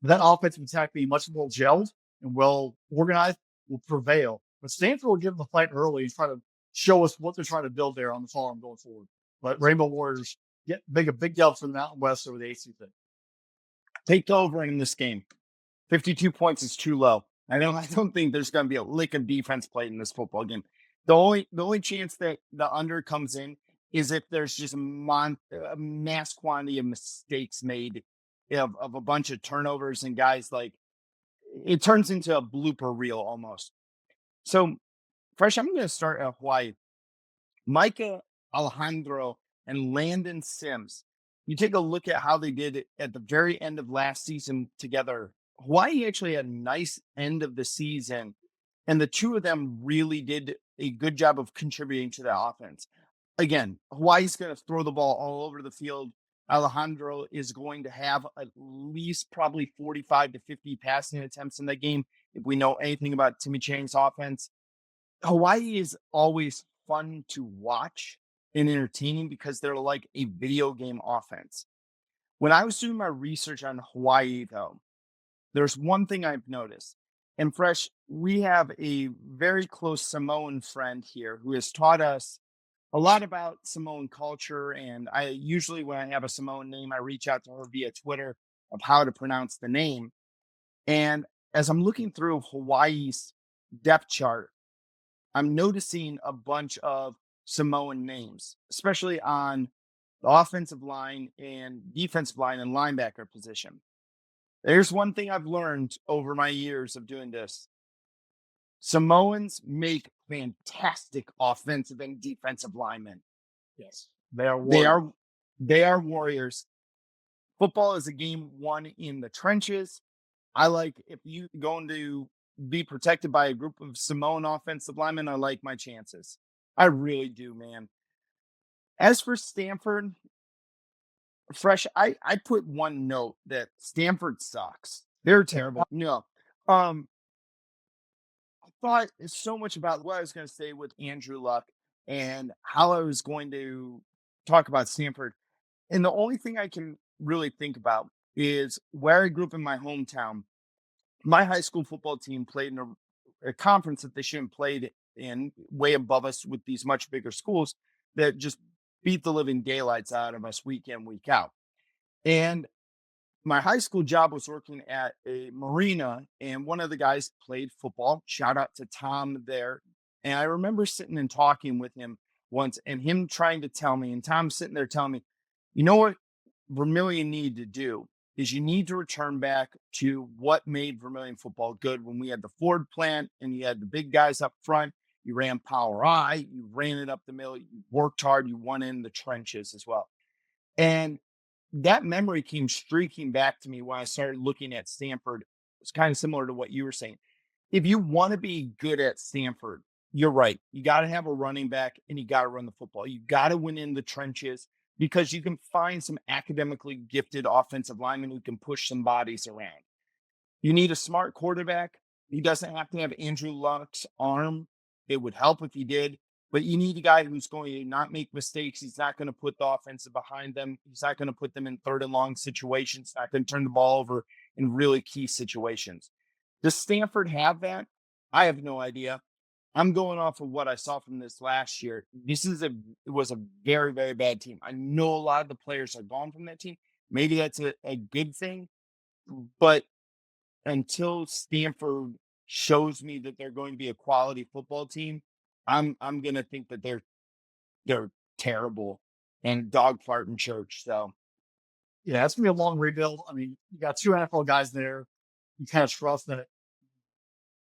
But that offensive attack being much more gelled and well organized will prevail. But Stanford will give them a fight early and try to show us what they're trying to build there on the farm going forward. But Rainbow Warriors get a big dub for the Mountain West over the ACC. Take the over in this game. 52 points is too low. I don't think there's going to be a lick of defense played in this football game. The only chance that the under comes in is if there's just a mass quantity of mistakes made of a bunch of turnovers and guys like it turns into a blooper reel almost. So, Fresh, I'm going to start at Hawaii. Micah Alejandro and Landon Sims. you take a look at how they did it at the very end of last season together. Hawaii actually had a nice end of the season, and the two of them really did a good job of contributing to the offense. Again, Hawaii's going to throw the ball all over the field. Alejandro is going to have at least probably 45 to 50 passing attempts in that game. If we know anything about Timmy Chang's offense, Hawaii is always fun to watch and entertaining because they're like a video game offense. When I was doing my research on Hawaii, though, there's one thing I've noticed. And Fresh, we have a very close Samoan friend here who has taught us a lot about Samoan culture. And I usually, when I have a Samoan name, I reach out to her via Twitter of how to pronounce the name. And as I'm looking through Hawaii's depth chart, I'm noticing a bunch of Samoan names, especially on the offensive line and defensive line and linebacker position. There's one thing I've learned over my years of doing this. Samoans make fantastic offensive and defensive linemen. Yes, they are. They Warriors. are they are warriors. Football is a game won in the trenches. I like if you going to be protected by a group of Samoan offensive linemen, I like my chances. I really do, man. As for Stanford, Fresh, I put one note that Stanford sucks. They're terrible. No. I thought so much about what I was going to say with Andrew Luck and how I was going to talk about Stanford. And the only thing I can really think about is where I grew up in my hometown. My high school football team played in a conference that they shouldn't played in, way above us with these much bigger schools that just beat the living daylights out of us week in, week out. And my high school job was working at a marina, and one of the guys played football. Shout out to Tom there. And I remember sitting and talking with him once and him trying to tell me, and Tom sitting there telling me, you know what Vermilion need to do is you need to return back to what made Vermilion football good when we had the Ford plant and you had the big guys up front. You ran power I, you ran it up the middle, you worked hard, you won in the trenches as well. And that memory came streaking back to me when I started looking at Stanford. It's kind of similar to what you were saying. If you want to be good at Stanford, you're right. You got to have a running back and you got to run the football. You got to win in the trenches because you can find some academically gifted offensive linemen who can push some bodies around. You need a smart quarterback. He doesn't have to have Andrew Luck's arm. It would help if he did, but you need a guy who's going to not make mistakes. He's not going to put the offensive behind them. He's not going to put them in third and long situations, not going to turn the ball over in really key situations. Does Stanford have that? I have no idea. I'm going off of what I saw from this last year. It was a very, very bad team. I know a lot of the players are gone from that team. Maybe that's a good thing, but until Stanford shows me that they're going to be a quality football team, I'm gonna think that they're terrible and dog fart in church. So Yeah, it's gonna be a long rebuild. I mean, you got two NFL guys there. You kind of trust that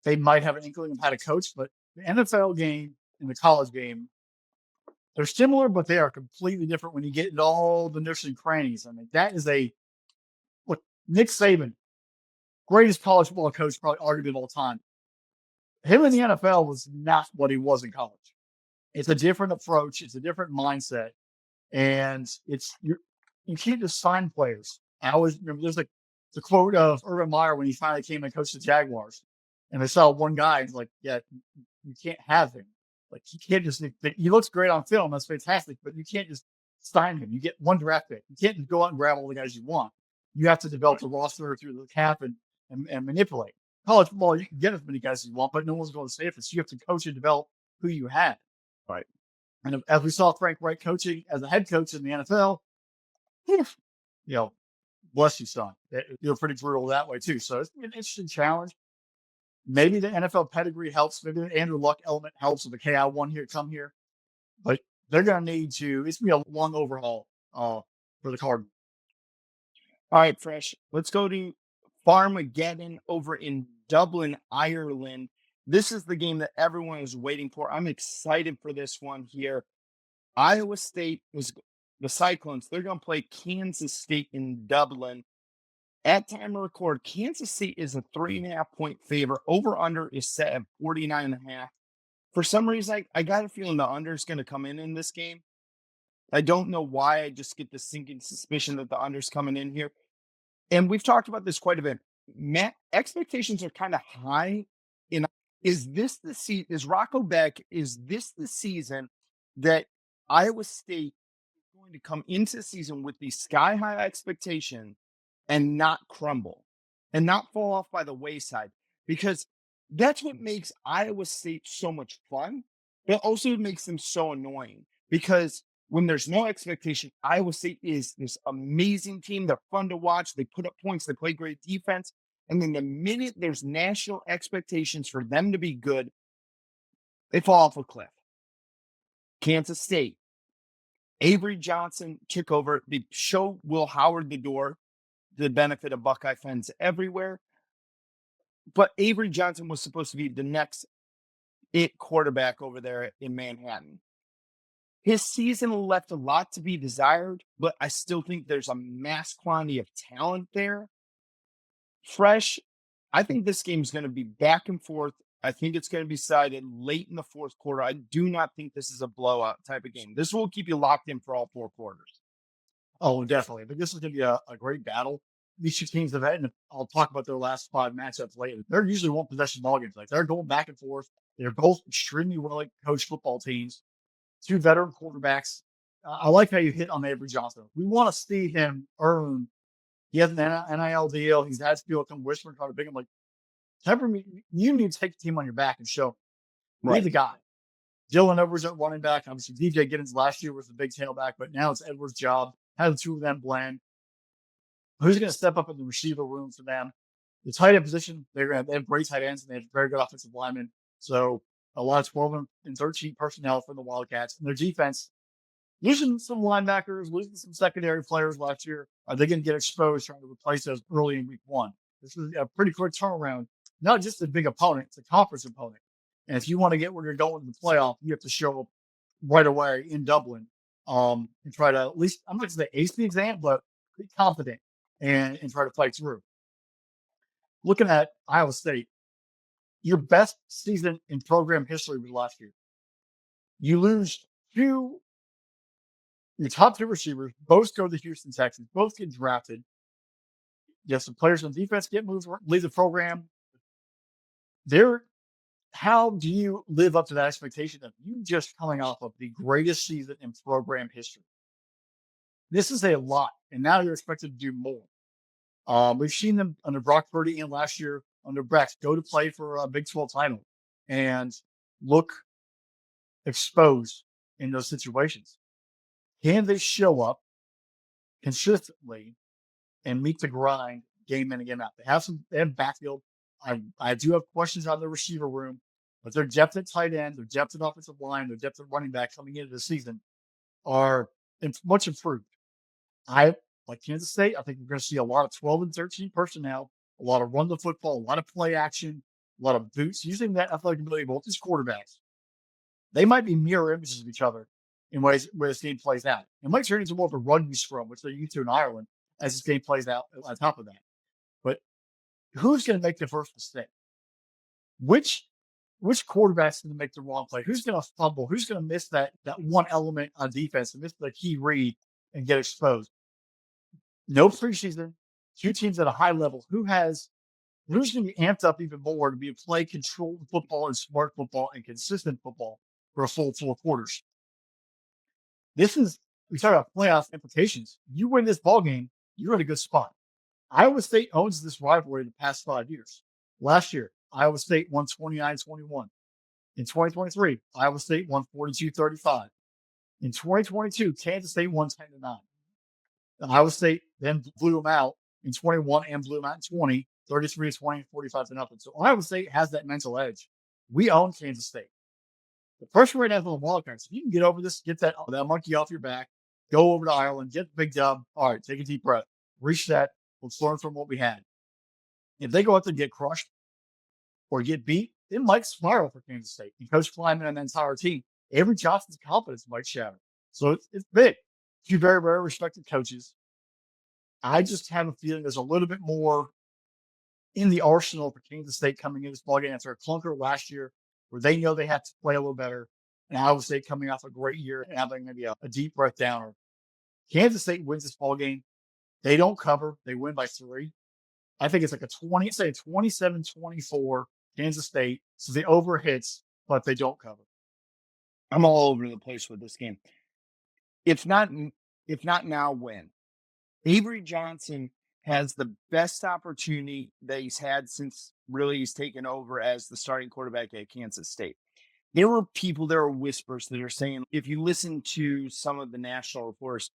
they might have an inkling of how to coach, but the NFL game and the college game, they're similar, but they are completely different when you get into all the nooks and crannies. I mean, that is look, Nick Saban, greatest college football coach, probably arguably of all time. Him in the NFL was not what he was in college. It's a different approach. It's a different mindset. And you can't just sign players. I always remember there's like the quote of Urban Meyer when he finally came and coached the Jaguars. And they saw one guy and like, yeah, you can't have him. Like you can't just he looks great on film, that's fantastic, but you can't just sign him. You get one draft pick. You can't just go out and grab all the guys you want. You have to develop the roster through the cap and manipulate. College football, you can get as many guys as you want, but no one's going to say it. So you have to coach and develop who you have. right. And as we saw Frank Reich coaching as a head coach in the NFL, you know, bless you, son. You're pretty brutal that way too. So it's an interesting challenge. Maybe the NFL pedigree helps. Maybe the Andrew Luck element helps with the KI one here, come here. But they're going to need to, it's going to be a long overhaul for the Cardinals. All right, Fresh. Let's go to Farmageddon over in Dublin, Ireland. This is the game that everyone is waiting for. I'm excited for this one here. Iowa State was the Cyclones, they're going to play Kansas State in Dublin. At time of record, Kansas State is a 3.5 point favorite. Over under is set at 49.5. For some reason, I got a feeling the under is going to come in this game. I don't know why. I just get the sinking suspicion that the under's coming in here. And we've talked about this quite a bit. Matt, expectations are kind of high. Is this the season? Is Rocco Beck? Is this the season that Iowa State is going to come into the season with these sky high expectations and not crumble and not fall off by the wayside? Because that's what makes Iowa State so much fun, but also makes them so annoying. Because when there's no expectation, Iowa State is this amazing team. They're fun to watch. They put up points. They play great defense. And then the minute there's national expectations for them to be good, they fall off a cliff. Kansas State, Avery Johnson took over. They show Will Howard the door, the benefit of Buckeye fans everywhere. But Avery Johnson was supposed to be the next quarterback over there in Manhattan. His season left a lot to be desired, but I still think there's a mass quantity of talent there. Fresh, I think this game is going to be back and forth. I think it's going to be decided late in the fourth quarter. I do not think this is a blowout type of game. This will keep you locked in for all 4 quarters. Oh, definitely. I think this is going to be a great battle. These two teams have had, and I'll talk about their last 5 matchups later. They're usually one possession ball games. Like, they're going back and forth. They're both extremely well coached football teams. 2 veteran quarterbacks. I like how you hit on Avery Johnson. We want to see him earn. He has an NIL deal. He's had people come whispering, trying to big him. Like, you need to take the team on your back and show. Be the guy. Dylan Edwards at running back. Obviously, DJ Giddens last year was the big tailback, but now it's Edwards' job. How the 2 of them blend. Who's going to step up in the receiver room for them? The tight end position, they have great tight ends, and they have very good offensive linemen. So a lot of 12 and 13 personnel for the Wildcats. And their defense, losing some linebackers, losing some secondary players last year. Are they going to get exposed trying to replace those early in week 1? This is a pretty quick turnaround. Not just a big opponent, it's a conference opponent. And if you want to get where you're going in the playoff, you have to show up right away in Dublin and try to at least, I'm not going to say ace the exam, but be confident and try to fight through. Looking at Iowa State, your best season in program history was last year. You lose your top 2 receivers, both go to the Houston Texans, both get drafted. You have some players on defense get moved, leave the program. How do you live up to that expectation of you just coming off of the greatest season in program history? This is a lot, and now you're expected to do more. We've seen them under Brock Purdy and last year under Brex go to play for a Big 12 title and look exposed in those situations. Can they show up consistently and meet the grind game in and game out? They have backfield. I do have questions on the receiver room, but their depth at tight end, their depth at offensive line, their depth at running back coming into the season are much improved. Like Kansas State, I think we're going to see a lot of 12 and 13 personnel, a lot of run the football, a lot of play action, a lot of boots, using that athletic ability of both these quarterbacks. They might be mirror images of each other in ways where this game plays out. It might turn into more of a rugby scrum, which they're used to in Ireland, as this game plays out on top of that. But who's going to make the first mistake? Which quarterback's going to make the wrong play? Who's going to fumble? Who's going to miss that one element on defense and miss the key read and get exposed? No preseason, 2 teams at a high level. Who's going to be amped up even more to play controlled football and smart football and consistent football for a full 4 quarters? We talk about playoff implications. You win this ball game, you're in a good spot. Iowa State owns this rivalry the past 5 years. Last year, Iowa State won 29-21. In 2023, Iowa State won 42-35. In 2022, Kansas State won 10-9. Iowa State then blew them out in 21 and blew them out in 20, 33-20, 45-0. So Iowa State has that mental edge. We own Kansas State. The pressure right now is on the Wildcats. If you can get over this, get that monkey off your back, go over to Ireland, get the big dub. All right, take a deep breath. Reach that. Let's learn from what we had. If they go out there and get crushed or get beat, it might spiral for Kansas State. And Coach Kleiman and the entire team, Avery Johnson's confidence might shatter. So it's big. Two very, very respected coaches. I just have a feeling there's a little bit more in the arsenal for Kansas State coming into this ballgame after a clunker last year, where they know they have to play a little better. And Iowa State coming off a great year and having maybe a deep breath downer. Kansas State wins this ballgame. They don't cover. They win by 3. I think it's like a 27-24 Kansas State. So the over hits, but they don't cover. I'm all over the place with this game. If not now, when? Avery Johnson has the best opportunity that he's had since really he's taken over as the starting quarterback at Kansas State. There were whispers that are saying, if you listen to some of the national reports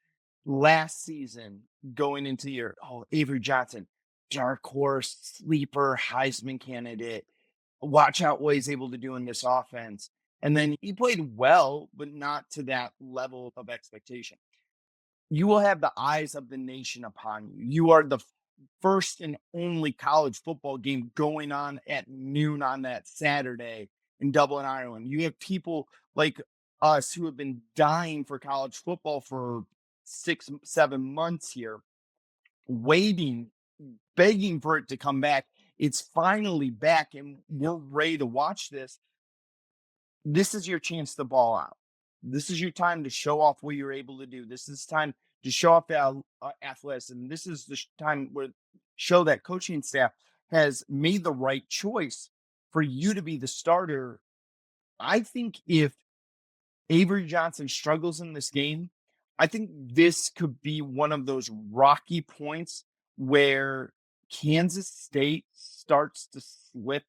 last season going into your, Avery Johnson, dark horse, sleeper, Heisman candidate. Watch out what he's able to do in this offense. And then he played well, but not to that level of expectation. You will have the eyes of the nation upon you. You are the first and only college football game going on at noon on that Saturday in Dublin, Ireland. You have people like us who have been dying for college football for 6-7 months here, waiting, begging for it to come back. It's finally back, and we're ready to watch this. This is your chance to ball out. This is your time to show off what you're able to do. This is time to show off the athleticism. This is the time where show that coaching staff has made the right choice for you to be the starter. I think if Avery Johnson struggles in this game, I think this could be one of those rocky points where Kansas State starts to slip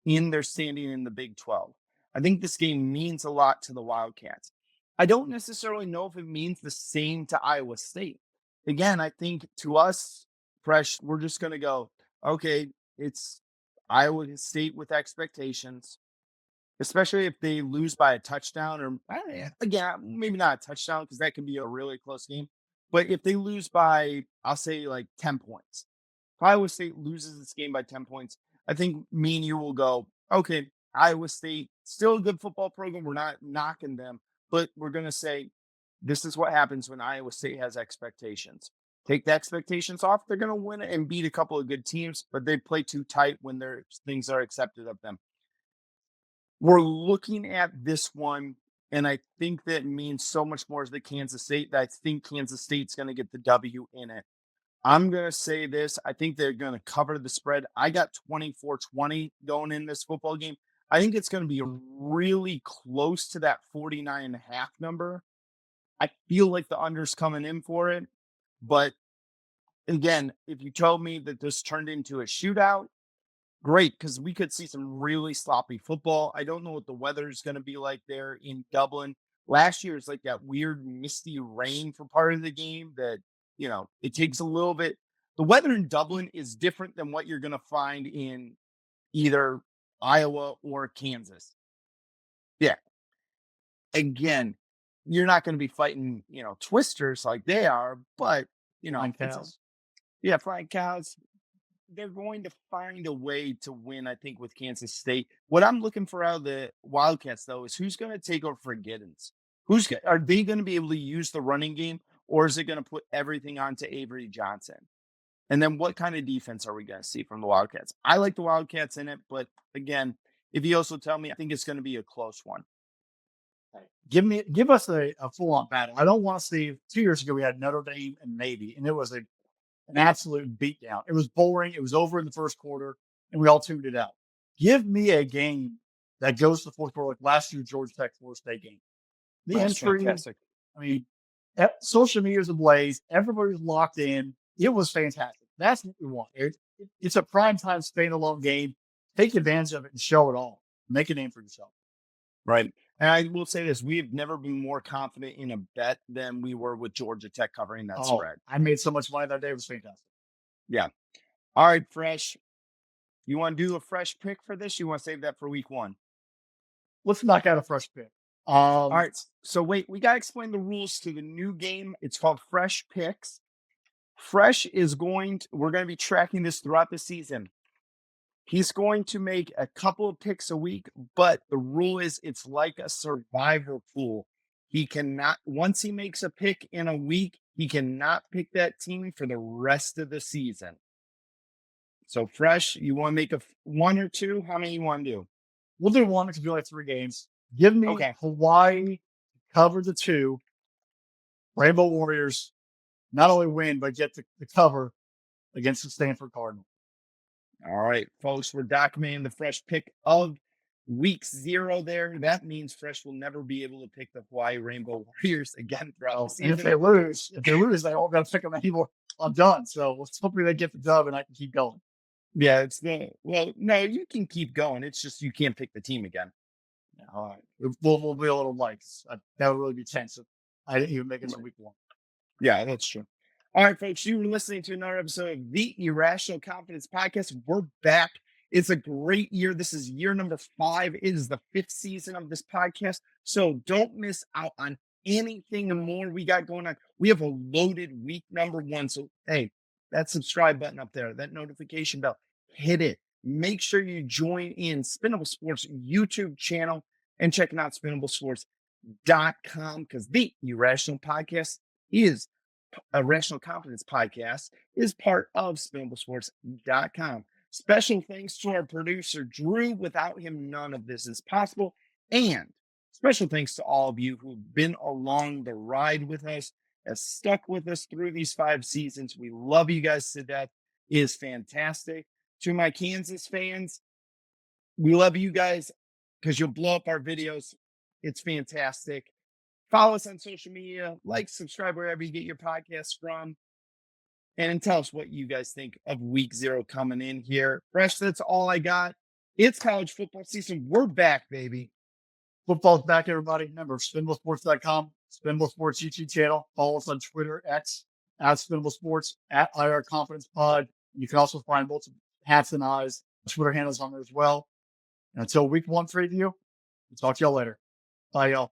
in their standing in the Big 12. I think this game means a lot to the Wildcats. I don't necessarily know if it means the same to Iowa State. Again, I think to us, Fresh, we're just going to go, okay, it's Iowa State with expectations, especially if they lose by a touchdown or, again, maybe not a touchdown because that can be a really close game. But if they lose by, I'll say like 10 points. If Iowa State loses this game by 10 points, I think me and you will go, okay, Iowa State, still a good football program. We're not knocking them, but we're going to say this is what happens when Iowa State has expectations. Take the expectations off, they're going to win and beat a couple of good teams, but they play too tight when their things are accepted of them. We're looking at this one, and I think that means so much more to Kansas State that I think Kansas State's going to get the W in it. I'm going to say this. I think they're going to cover the spread. I got 24-20 going in this football game. I think it's going to be really close to that 49.5 number. I feel like the under's coming in for it. But again, if you told me that this turned into a shootout, great, because we could see some really sloppy football. I don't know what the weather is going to be like there in Dublin. Last year, it's like that weird misty rain for part of the game that, it takes a little bit. The weather in Dublin is different than what you're going to find in either Iowa or Kansas. Yeah. Again, you're not going to be fighting, twisters like they are, but, Flying cows. Flying cows. They're going to find a way to win, I think, with Kansas State. What I'm looking for out of the Wildcats, though, is who's going to take over for Giddens? Are they going to be able to use the running game, or is it going to put everything onto Avery Johnson? And then what kind of defense are we going to see from the Wildcats? I like the Wildcats in it, but again, if you also tell me, I think it's going to be a close one. Give us a full-on battle. I don't want to see. 2 years ago, we had Notre Dame and Navy, and it was an absolute beatdown. It was boring. It was over in the first quarter, and we all tuned it out. Give me a game that goes to the fourth quarter, like last year's Georgia Tech Florida State game. The entry, fantastic. I mean, social media is ablaze. Everybody's locked in. It was fantastic. That's what we want. It's a primetime standalone game. Take advantage of it and show it all. Make a name for yourself. Right. And I will say this, we have never been more confident in a bet than we were with Georgia Tech covering that spread. I made so much money that day. It was fantastic. Yeah. All right, Fresh. You want to do a fresh pick for this? You want to save that for week 1? Let's knock out a fresh pick. All right. So wait, we got to explain the rules to the new game. It's called Fresh Picks. Fresh is we're going to be tracking this throughout the season. He's going to make a couple of picks a week, but the rule is it's like a survivor pool. He cannot, once he makes a pick in a week, he cannot pick that team for the rest of the season. So, Fresh, you want to make one or two? How many you want to do? We'll do one because we only have 3 games. Give me Hawaii cover the 2. Rainbow Warriors not only win, but get the cover against the Stanford Cardinal. All right, folks, we're documenting the Fresh pick of week 0 there. That means Fresh will never be able to pick the Hawaii Rainbow Warriors again throughout the season. And if they lose, they all got to pick them anymore. I'm done. So let's hope they get the dub and I can keep going. Yeah, no, you can keep going. It's just you can't pick the team again. Yeah, all right. We'll be a little light. That would really be tense if I didn't even make it to week 1. Yeah, that's true. All right, folks, you were listening to another episode of the Irrational Confidence Podcast. We're back. It's a great year. This is year number 5. It is the 5th season of this podcast. So don't miss out on anything more we got going on. We have a loaded week number 1. So, hey, that subscribe button up there, that notification bell, hit it. Make sure you join in Spinnable Sports YouTube channel and checking out spinnablesports.com because the Irrational Podcast is Irrational Confidence Podcast is part of spinnablesports.com. Special thanks to our producer, Drew. Without him, none of this is possible. And special thanks to all of you who've been along the ride with us, has stuck with us through these 5 seasons. We love you guys to death. It is fantastic. To my Kansas fans, we love you guys because you'll blow up our videos. It's fantastic. Follow us on social media, like, subscribe wherever you get your podcasts from, and tell us what you guys think of week 0 coming in here. Fresh, that's all I got. It's college football season. We're back, baby. Football's back, everybody. Remember, spinnablesports.com, Spinnable Sports YouTube channel. Follow us on Twitter, X, at Spinnable Sports, at IR Confidence Pod. You can also find both hats and eyes, Twitter handles on there as well. And until week 1 preview, we'll talk to y'all later. Bye, y'all.